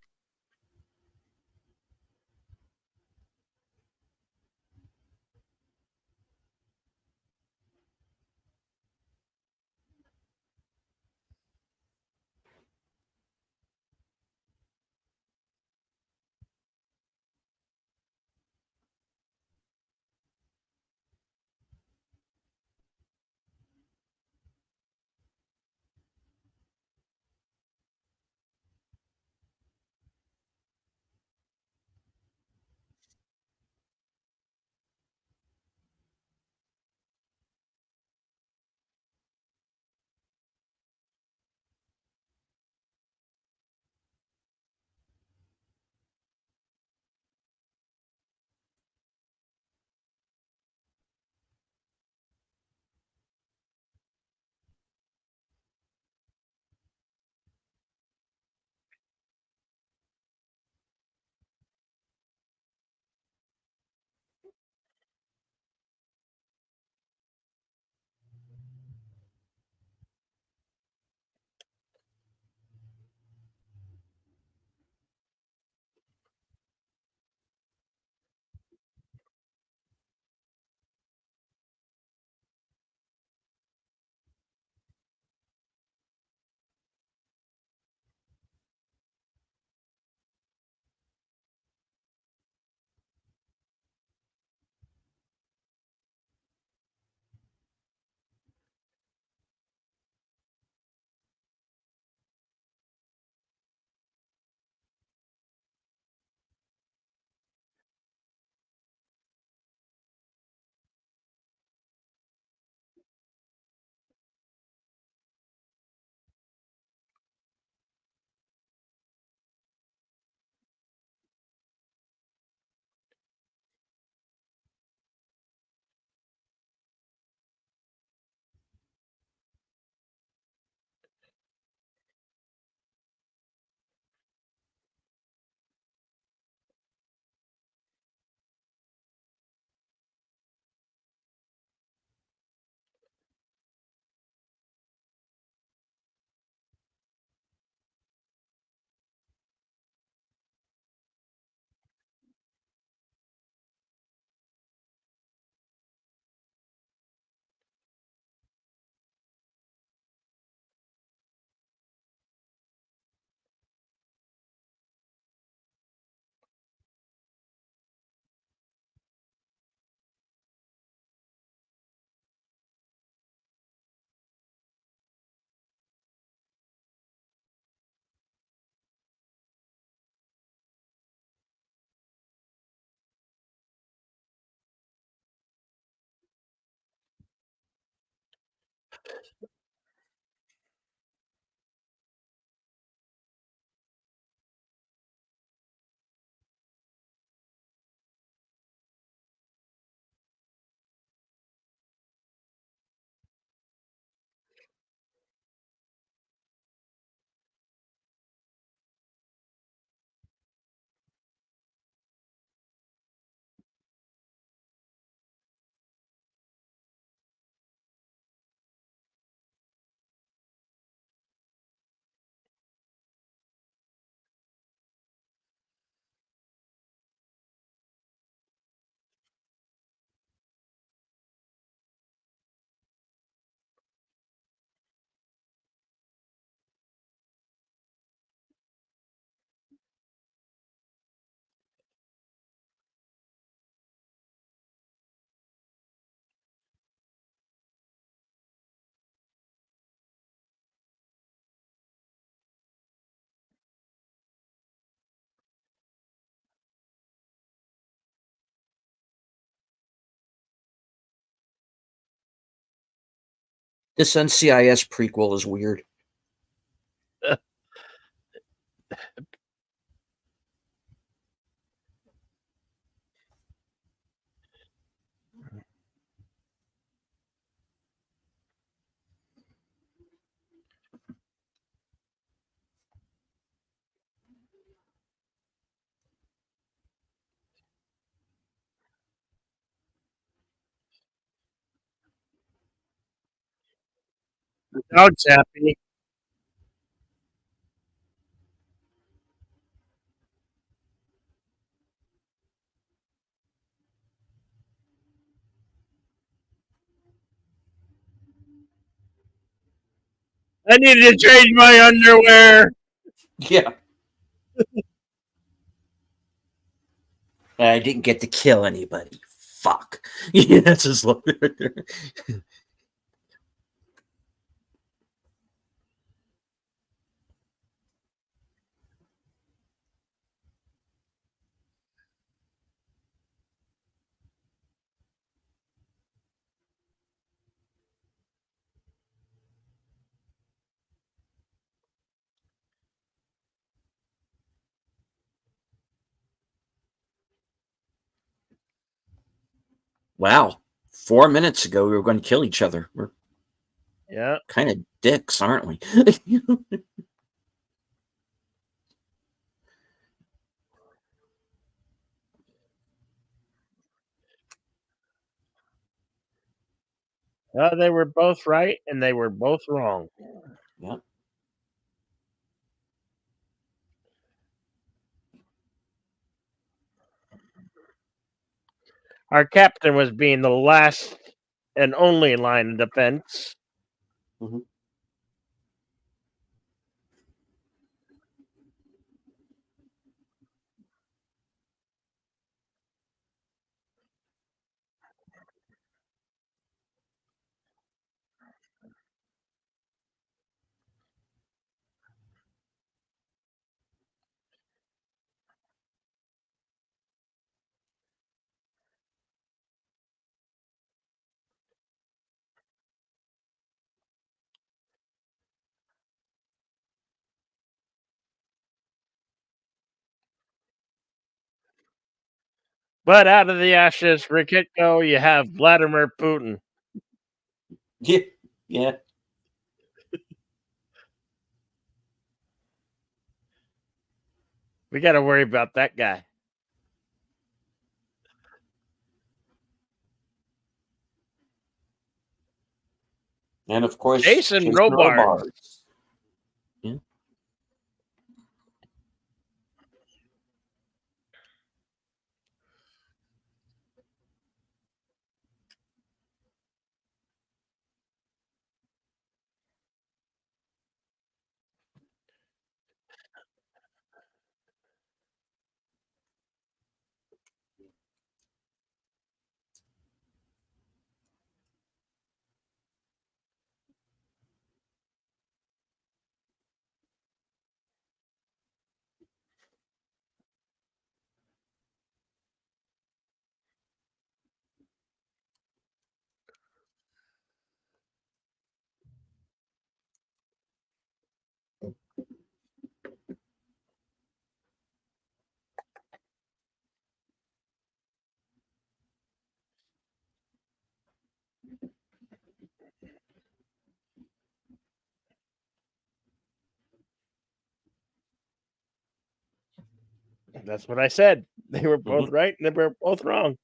This NCIS prequel is weird. Dog's happy. I need to change my underwear. Yeah. I didn't get to kill anybody. Fuck. Yeah, that's his look. Wow. 4 minutes ago, we were going to kill each other. We're Yeah. kind of dicks, aren't we? They were both right and they were both wrong. Yep. Our captain was being the last and only line of defense. Mhm. But out of the ashes, Rikitko, you have Vladimir Putin. Yeah. Yeah. We got to worry about that guy. And of course, Jason Robards. Yeah. That's what I said. They were both right and they were both wrong.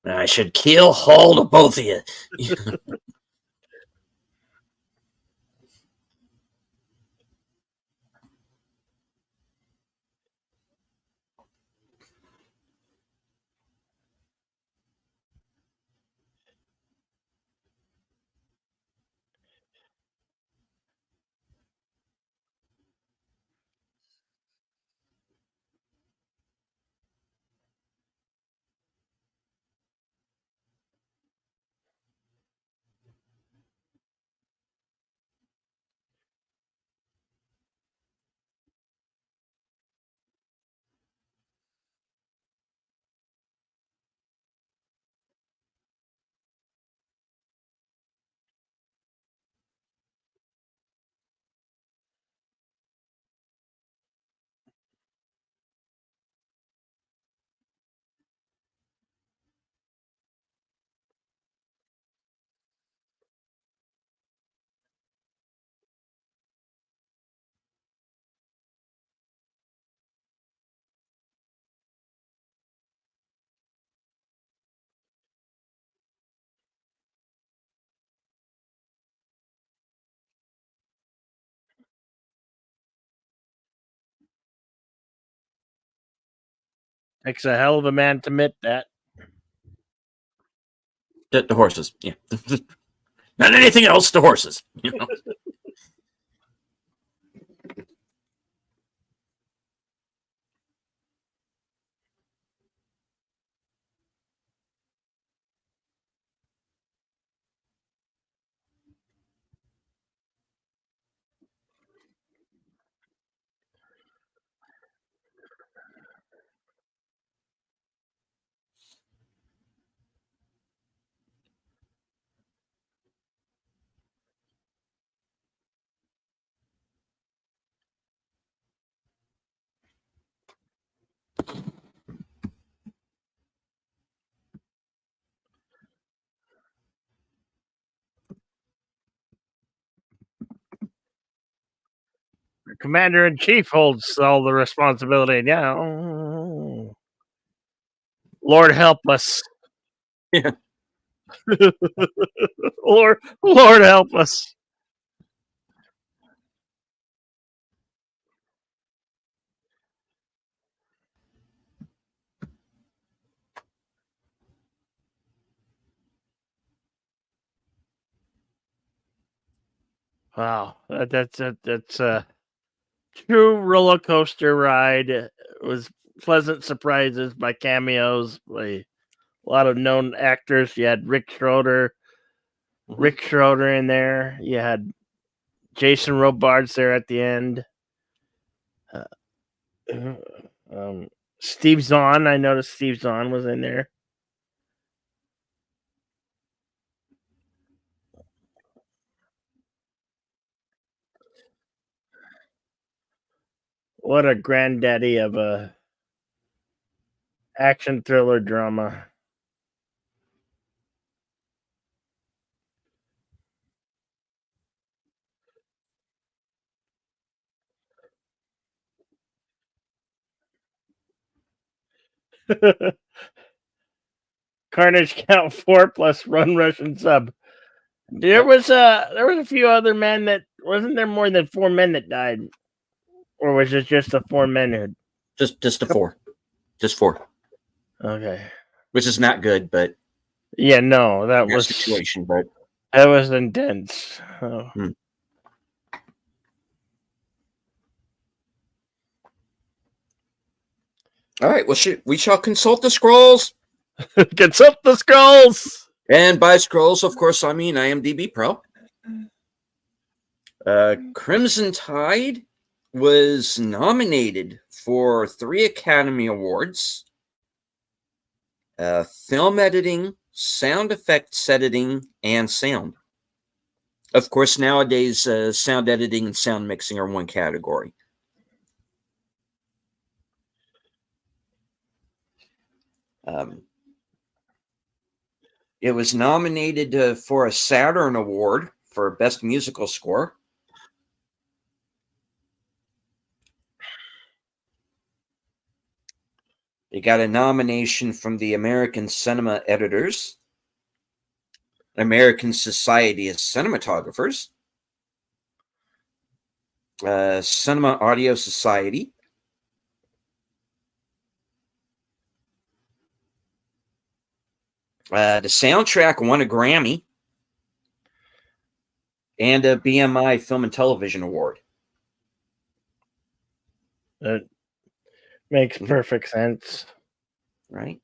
I should keel haul to both of you. Takes a hell of a man to admit that. The horses, yeah. Not anything else, the horses. You know? Commander in Chief holds all the responsibility now. Lord help us. Yeah. Lord help us. Wow, that's a true roller coaster ride. It was pleasant surprises by cameos by a lot of known actors. You had Rick Schroeder in there. You had Jason Robards there at the end. Steve Zahn. I noticed Steve Zahn was in there. What a granddaddy of a action thriller drama. Carnage count 4 plus run Russian sub. There was a few other men that wasn't there more than 4 men that died, or was it just the 4 men who? Just the 4, just 4. Okay, which is not good, but yeah, no, that was situation, but that was intense. Oh. All right, well, we shall consult the scrolls. Consult the scrolls. And by scrolls, of course, I mean IMDb Pro. Crimson Tide was nominated for 3 Academy Awards, film editing, sound effects editing, and sound. Of course, nowadays, sound editing and sound mixing are one category. It was nominated for a Saturn Award for Best Musical Score. It got a nomination from the American Cinema Editors, American Society of Cinematographers, Cinema Audio Society, the soundtrack won a Grammy, and a BMI Film and Television Award. That makes perfect sense. Right.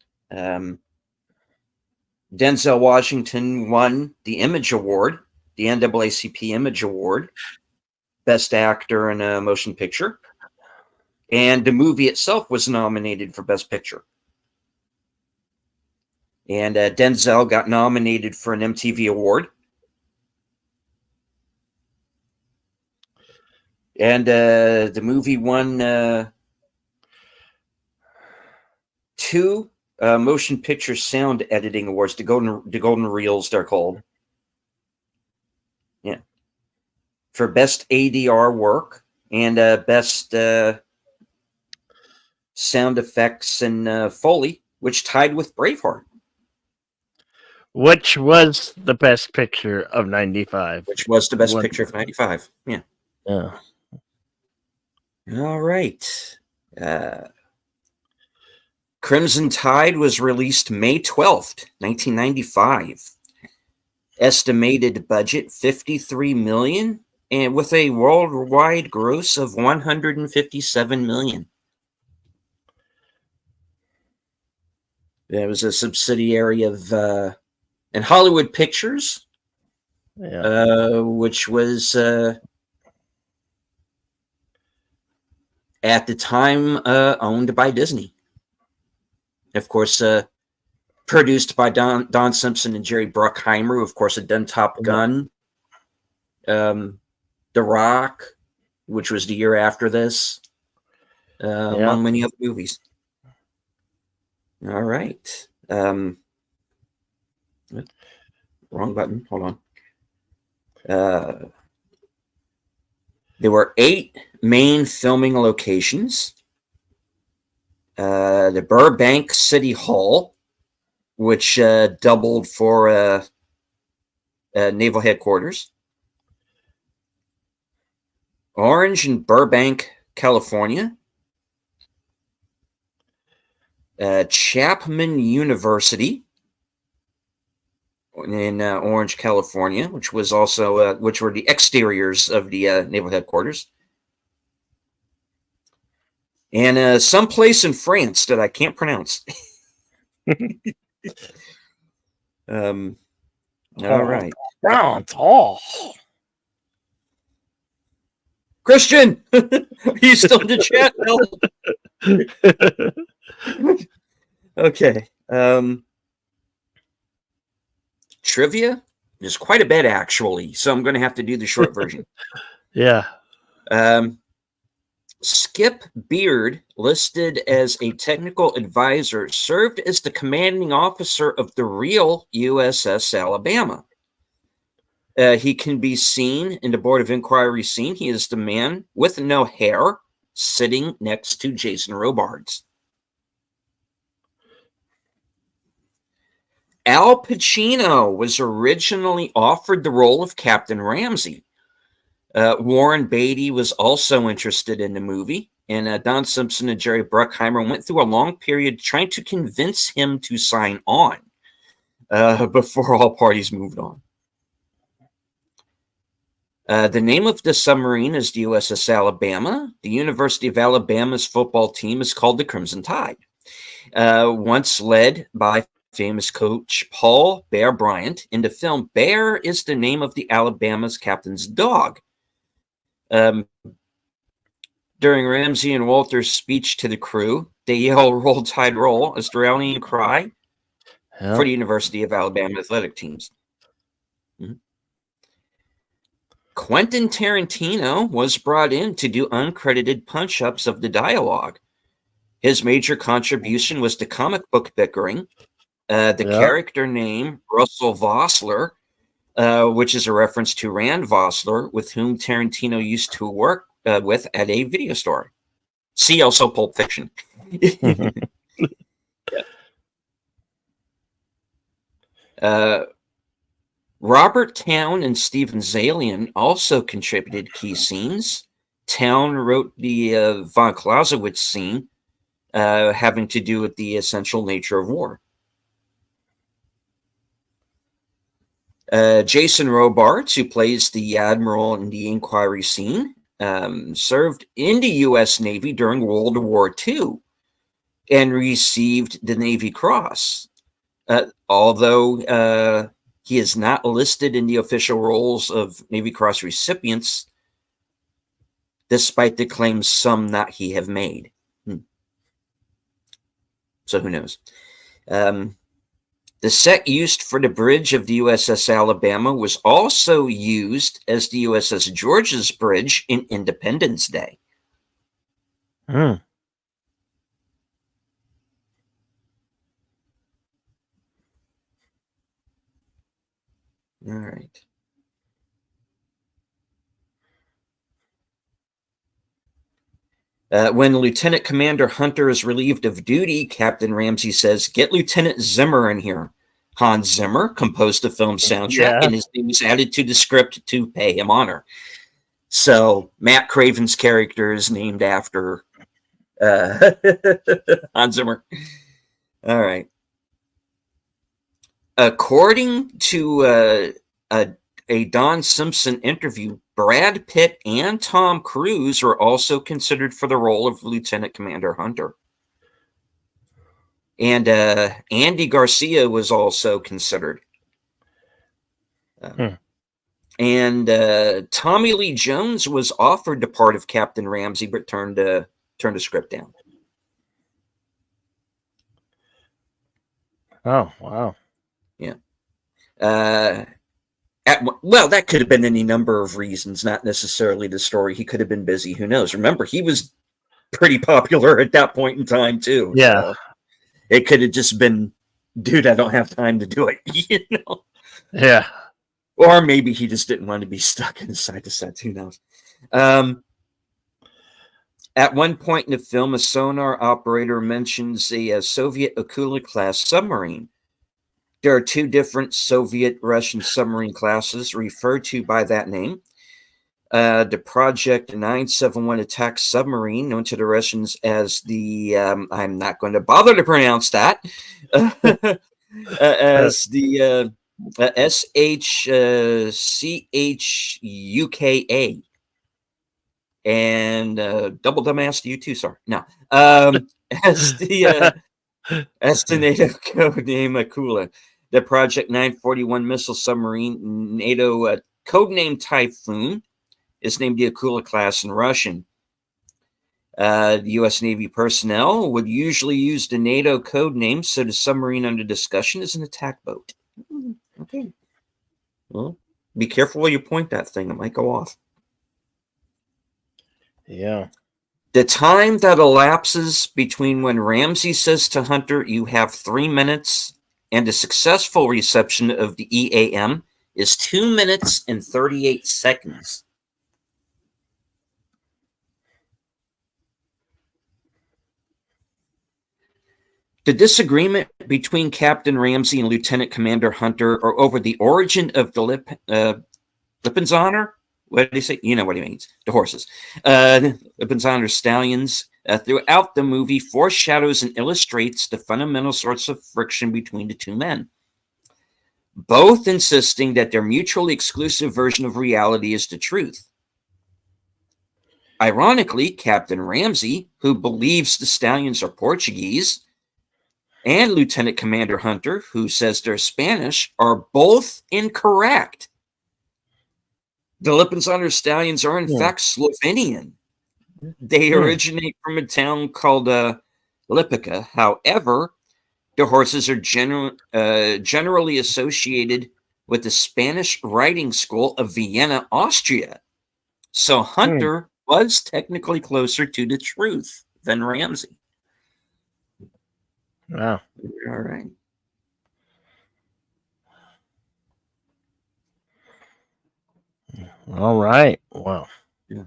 Denzel Washington won the Image Award, the NAACP Image Award, Best Actor in a Motion Picture. And the movie itself was nominated for Best Picture. And Denzel got nominated for an MTV Award. And the movie won 2 Motion Picture Sound Editing Awards, the Golden Reels, they're called. Yeah. For Best ADR work and Best Sound Effects and Foley, which tied with Braveheart. Which was the best picture of 95. Which was the best picture of 95. Yeah. Yeah. All right. Crimson Tide was released May 12th, 1995. Estimated budget $53 million, and with a worldwide gross of $157 million. It was a subsidiary of and Hollywood Pictures, which was at the time owned by Disney. Of course, produced by Don Simpson and Jerry Bruckheimer, who, of course, had done Top Gun, The Rock, which was the year after this, among many other movies. All right. Wrong button. Hold on. There were 8 main filming locations. The Burbank City Hall, which doubled for naval headquarters. Orange and Burbank, California. Chapman University in Orange, California, which was also which were the exteriors of the naval headquarters. And someplace in France that I can't pronounce. All right. France. Oh. Christian, are you still in the chat? No. Okay. Trivia? There's quite a bit, actually, so I'm going to have to do the short version. Yeah. Skip Beard, listed as a technical advisor, served as the commanding officer of the real USS Alabama. He can be seen in the Board of Inquiry scene. He is the man with no hair sitting next to Jason Robards. Al Pacino was originally offered the role of Captain Ramsey. Warren Beatty was also interested in the movie, and Don Simpson and Jerry Bruckheimer went through a long period trying to convince him to sign on before all parties moved on. The name of the submarine is the USS Alabama. The University of Alabama's football team is called the Crimson Tide, once led by famous coach Paul Bear Bryant. In the film, Bear is the name of the Alabama's captain's dog. During Ramsey and Walter's speech to the crew, they yell "Roll Tide Roll" as the rallying cry for the University of Alabama athletic teams. Quentin Tarantino was brought in to do uncredited punch-ups of the dialogue. His major contribution was to comic book bickering, the character name Russell Vossler, which is a reference to Rand Vossler, with whom Tarantino used to work with at a video store. See also Pulp Fiction. Robert Towne and Steven Zalian also contributed key scenes. Towne wrote the von Clausewitz scene having to do with the essential nature of war. Jason Robards, who plays the admiral in the Inquiry scene, served in the U.S. Navy during World War II and received the Navy Cross. Although he is not listed in the official rolls of Navy Cross recipients, despite the claims some that he have made. So who knows? The set used for the bridge of the USS Alabama was also used as the USS Georgia's bridge in Independence Day. All right. When Lieutenant Commander Hunter is relieved of duty, Captain Ramsey says, "Get Lieutenant Zimmer in here." Hans Zimmer composed the film soundtrack, and his name was added to the script to pay him honor. So Matt Craven's character is named after Hans Zimmer. All right. According to a Don Simpson interview, Brad Pitt and Tom Cruise were also considered for the role of Lieutenant Commander Hunter. And Andy Garcia was also considered. And Tommy Lee Jones was offered the part of Captain Ramsey, but turned the script down. Oh, wow. Yeah. Well, that could have been any number of reasons, not necessarily the story. He could have been busy. Who knows? Remember, he was pretty popular at that point in time, too. Yeah. So it could have just been, dude, I don't have time to do it. You know? Yeah. Or maybe he just didn't want to be stuck inside the set. Who knows? At one point in the film, a sonar operator mentions a Soviet Akula-class submarine. There are two different Soviet-Russian submarine classes referred to by that name. The Project 971 attack submarine, known to the Russians as the, I'm not going to bother to pronounce that, as the SHCHUKA. And double dumbass to you too, sorry. No. As the NATO code name Akula. The Project 941 missile submarine, NATO codename Typhoon, is named the Akula class in Russian. The U.S. Navy personnel would usually use the NATO code name, so the submarine under discussion is an attack boat. Okay. Well, be careful while you point that thing. It might go off. Yeah. The time that elapses between when Ramsey says to Hunter, "You have 3 minutes," and a successful reception of the EAM is 2 minutes and 38 seconds. The disagreement between Captain Ramsey and Lieutenant Commander Hunter are over the origin of the Lippensonner. What did he say? You know what he means. The horses. Lippensonner stallions throughout the movie foreshadows and illustrates the fundamental sorts of friction between the two men, both insisting that their mutually exclusive version of reality is the truth. Ironically, Captain Ramsey, who believes the stallions are Portuguese, and Lieutenant Commander Hunter, who says they're Spanish, are both incorrect. The Lippensonner stallions are in fact Slovenian. They originate from a town called Lipica. However, the horses are generally associated with the Spanish riding school of Vienna, Austria. So Hunter was technically closer to the truth than Ramsey. Wow. All right. All right. Well, Yeah.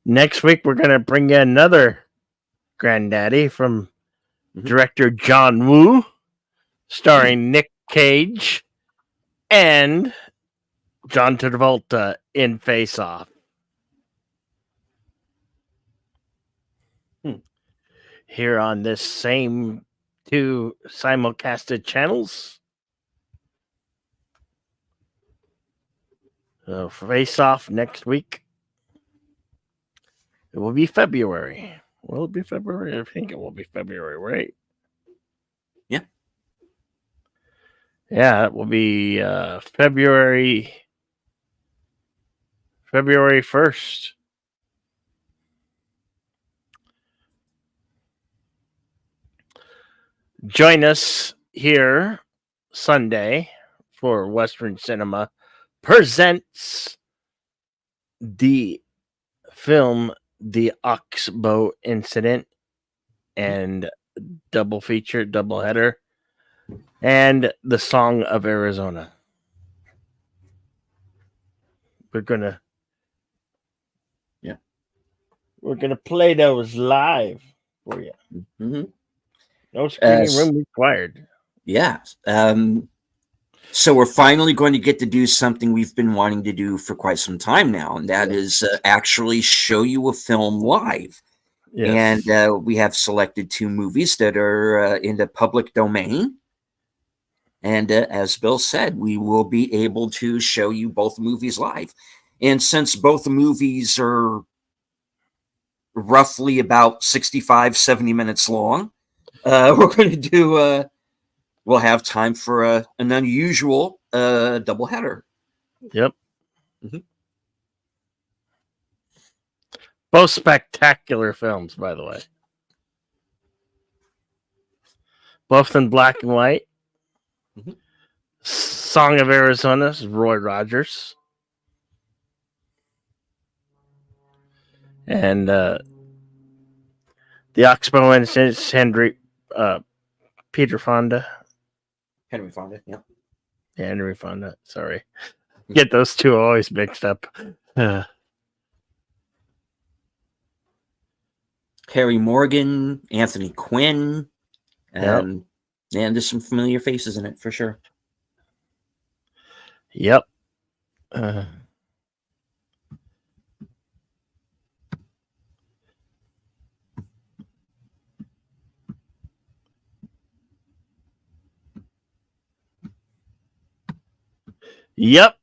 next week we're going to bring you another granddaddy from director John Woo, starring Nick Cage and John Travolta in Face Off. Here on this same two simulcasted channels. Face Off next week. It will be February. Will it be February? I think it will be February, right? Yeah. Yeah, it will be February 1st. Join us here Sunday for Western Cinema presents the film The Oxbow Incident and double feature, double header, and The Song of Arizona. We're gonna play those live for you. Mm-hmm. No screening room required. Yeah. So we're finally going to get to do something we've been wanting to do for quite some time now, and that is actually show you a film live. Yes. And we have selected two movies that are in the public domain. And as Bill said, we will be able to show you both movies live. And since both movies are roughly about 65, 70 minutes long, we're going to do, we'll have time for an unusual doubleheader. Yep. Mm-hmm. Both spectacular films, by the way. Both in black and white. Mm-hmm. Song of Arizona is Roy Rogers. And The Oxbow Incident is Peter Fonda. Henry Fonda, yeah. Henry Fonda, sorry. Get those two always mixed up. Harry Morgan, Anthony Quinn, and there's some familiar faces in it for sure. Yep. Yep.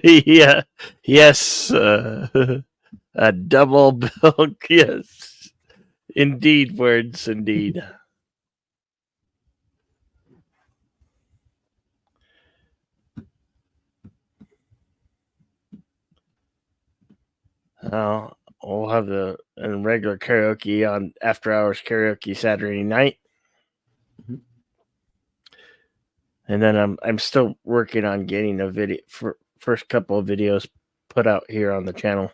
Yeah. Yes. A double bill. Yes. Indeed. Words. Indeed. We'll have the regular karaoke on after hours karaoke Saturday night. Mm-hmm. And then I'm still working on getting a video for first couple of videos put out here on the channel.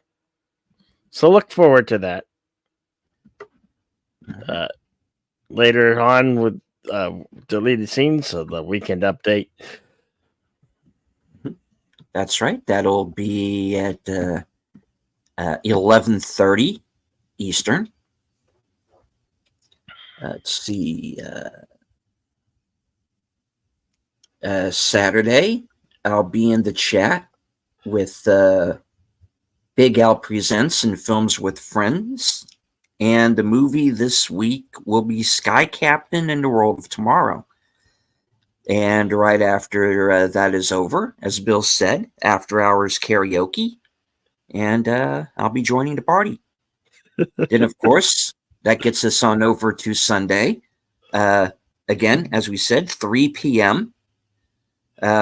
So look forward to that. Later on with deleted scenes, so the weekend update. That's right. That'll be at 11:30 Eastern. Let's see. Saturday, I'll be in the chat with Big Al Presents and Films with Friends. And the movie this week will be Sky Captain and the World of Tomorrow. And right after that is over, as Bill said, after hours karaoke. And I'll be joining the party. Then, of course, that gets us on over to Sunday. Again, as we said, 3 p.m.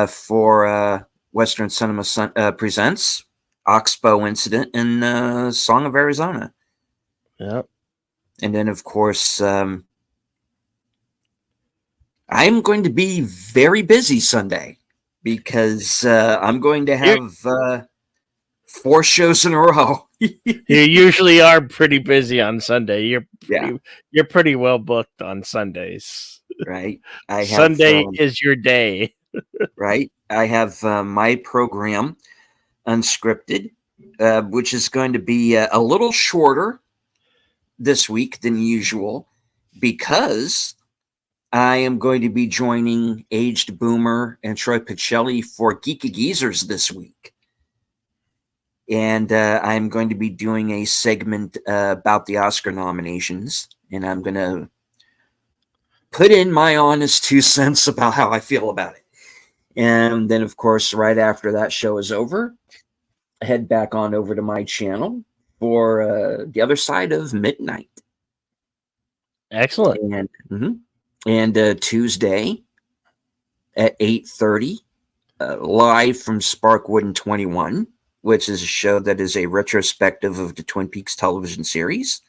For Western Cinema Presents Oxbow Incident and Song of Arizona. Yep. And then, of course, I'm going to be very busy Sunday because I'm going to have 4 shows in a row. You usually are pretty busy on Sunday. Yeah. You're pretty well booked on Sundays. Right. I have Sunday is your day. right. I have my program Unscripted, which is going to be a little shorter this week than usual because I am going to be joining Aged Boomer and Troy Pacelli for Geeky Geezers this week. And I'm going to be doing a segment about the Oscar nominations, and I'm going to put in my honest 2 cents about how I feel about it. And then, of course, right after that show is over, head back on over to my channel for The Other Side of Midnight. Excellent. And Tuesday at 8:30, live from Sparkwood and 21, which is a show that is a retrospective of the Twin Peaks television series.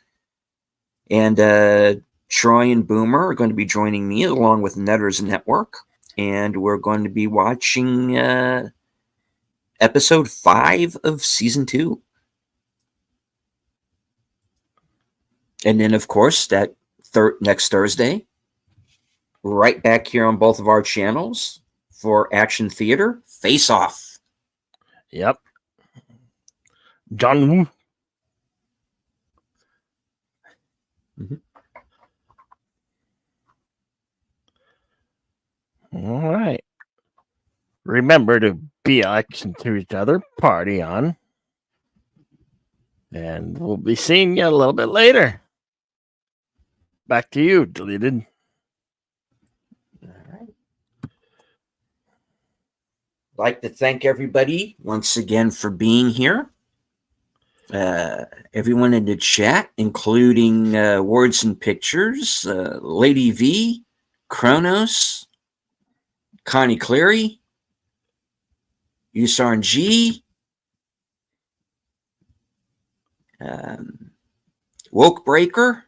And Troy and Boomer are going to be joining me along with Netters Network. And we're going to be watching episode 5 of season 2. And then, of course, that next Thursday, right back here on both of our channels for Action Theater Face Off. Yep. John Woo. All right. Remember to be action to each other, party on. And we'll be seeing you a little bit later. Back to you, Deleted. All right. I'd like to thank everybody once again for being here. Everyone in the chat, including Words and Pictures, Lady V, Kronos, Connie Cleary, Usarn G, Woke Breaker.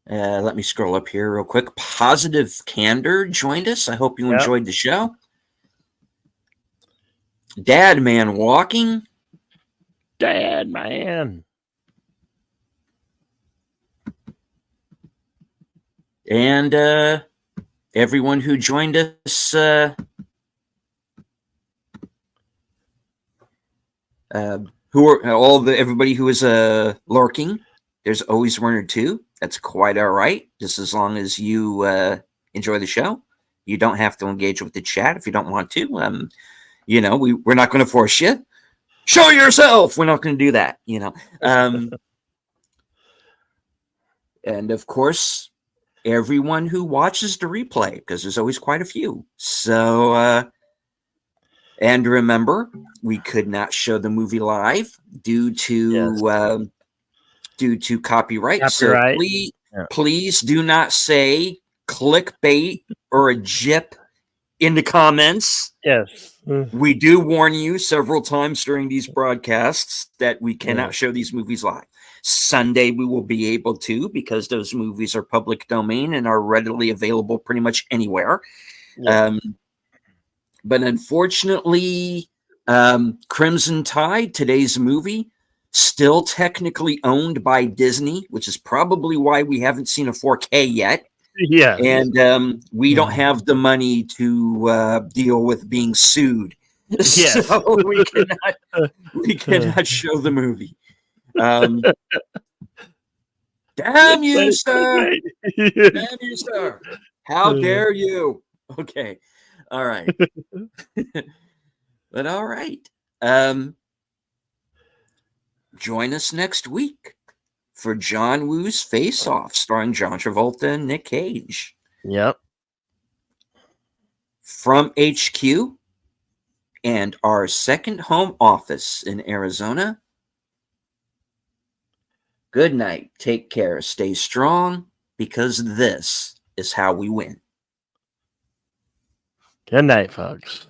Let me scroll up here real quick. Positive Candor joined us. I hope you enjoyed the show. Dad Man Walking. Dad Man. And everyone who joined us everybody who is lurking. There's always one or two. That's quite all right, just as long as you enjoy the show. You don't have to engage with the chat if you don't want to. We're not going to force you. Show yourself. We're not going to do that. And of course, everyone who watches the replay, because there's always quite a few. So, and remember, we could not show the movie live due to copyright. So please do not say clickbait or a jip in the comments. Yes. We do warn you several times during these broadcasts that we cannot show these movies live. Sunday we will be able to, because those movies are public domain and are readily available pretty much anywhere. But unfortunately, Crimson Tide, today's movie, still technically owned by Disney, which is probably why we haven't seen a 4K yet. Yeah. And we don't have the money to deal with being sued. Yes. So we cannot show the movie. Damn you, sir. Damn you, sir. How dare you? Okay. All right. But all right. Join us next week for John Woo's Face Off, starring John Travolta and Nick Cage. Yep. From HQ and our second home office in Arizona. Good night. Take care. Stay strong, because this is how we win. Good night, folks.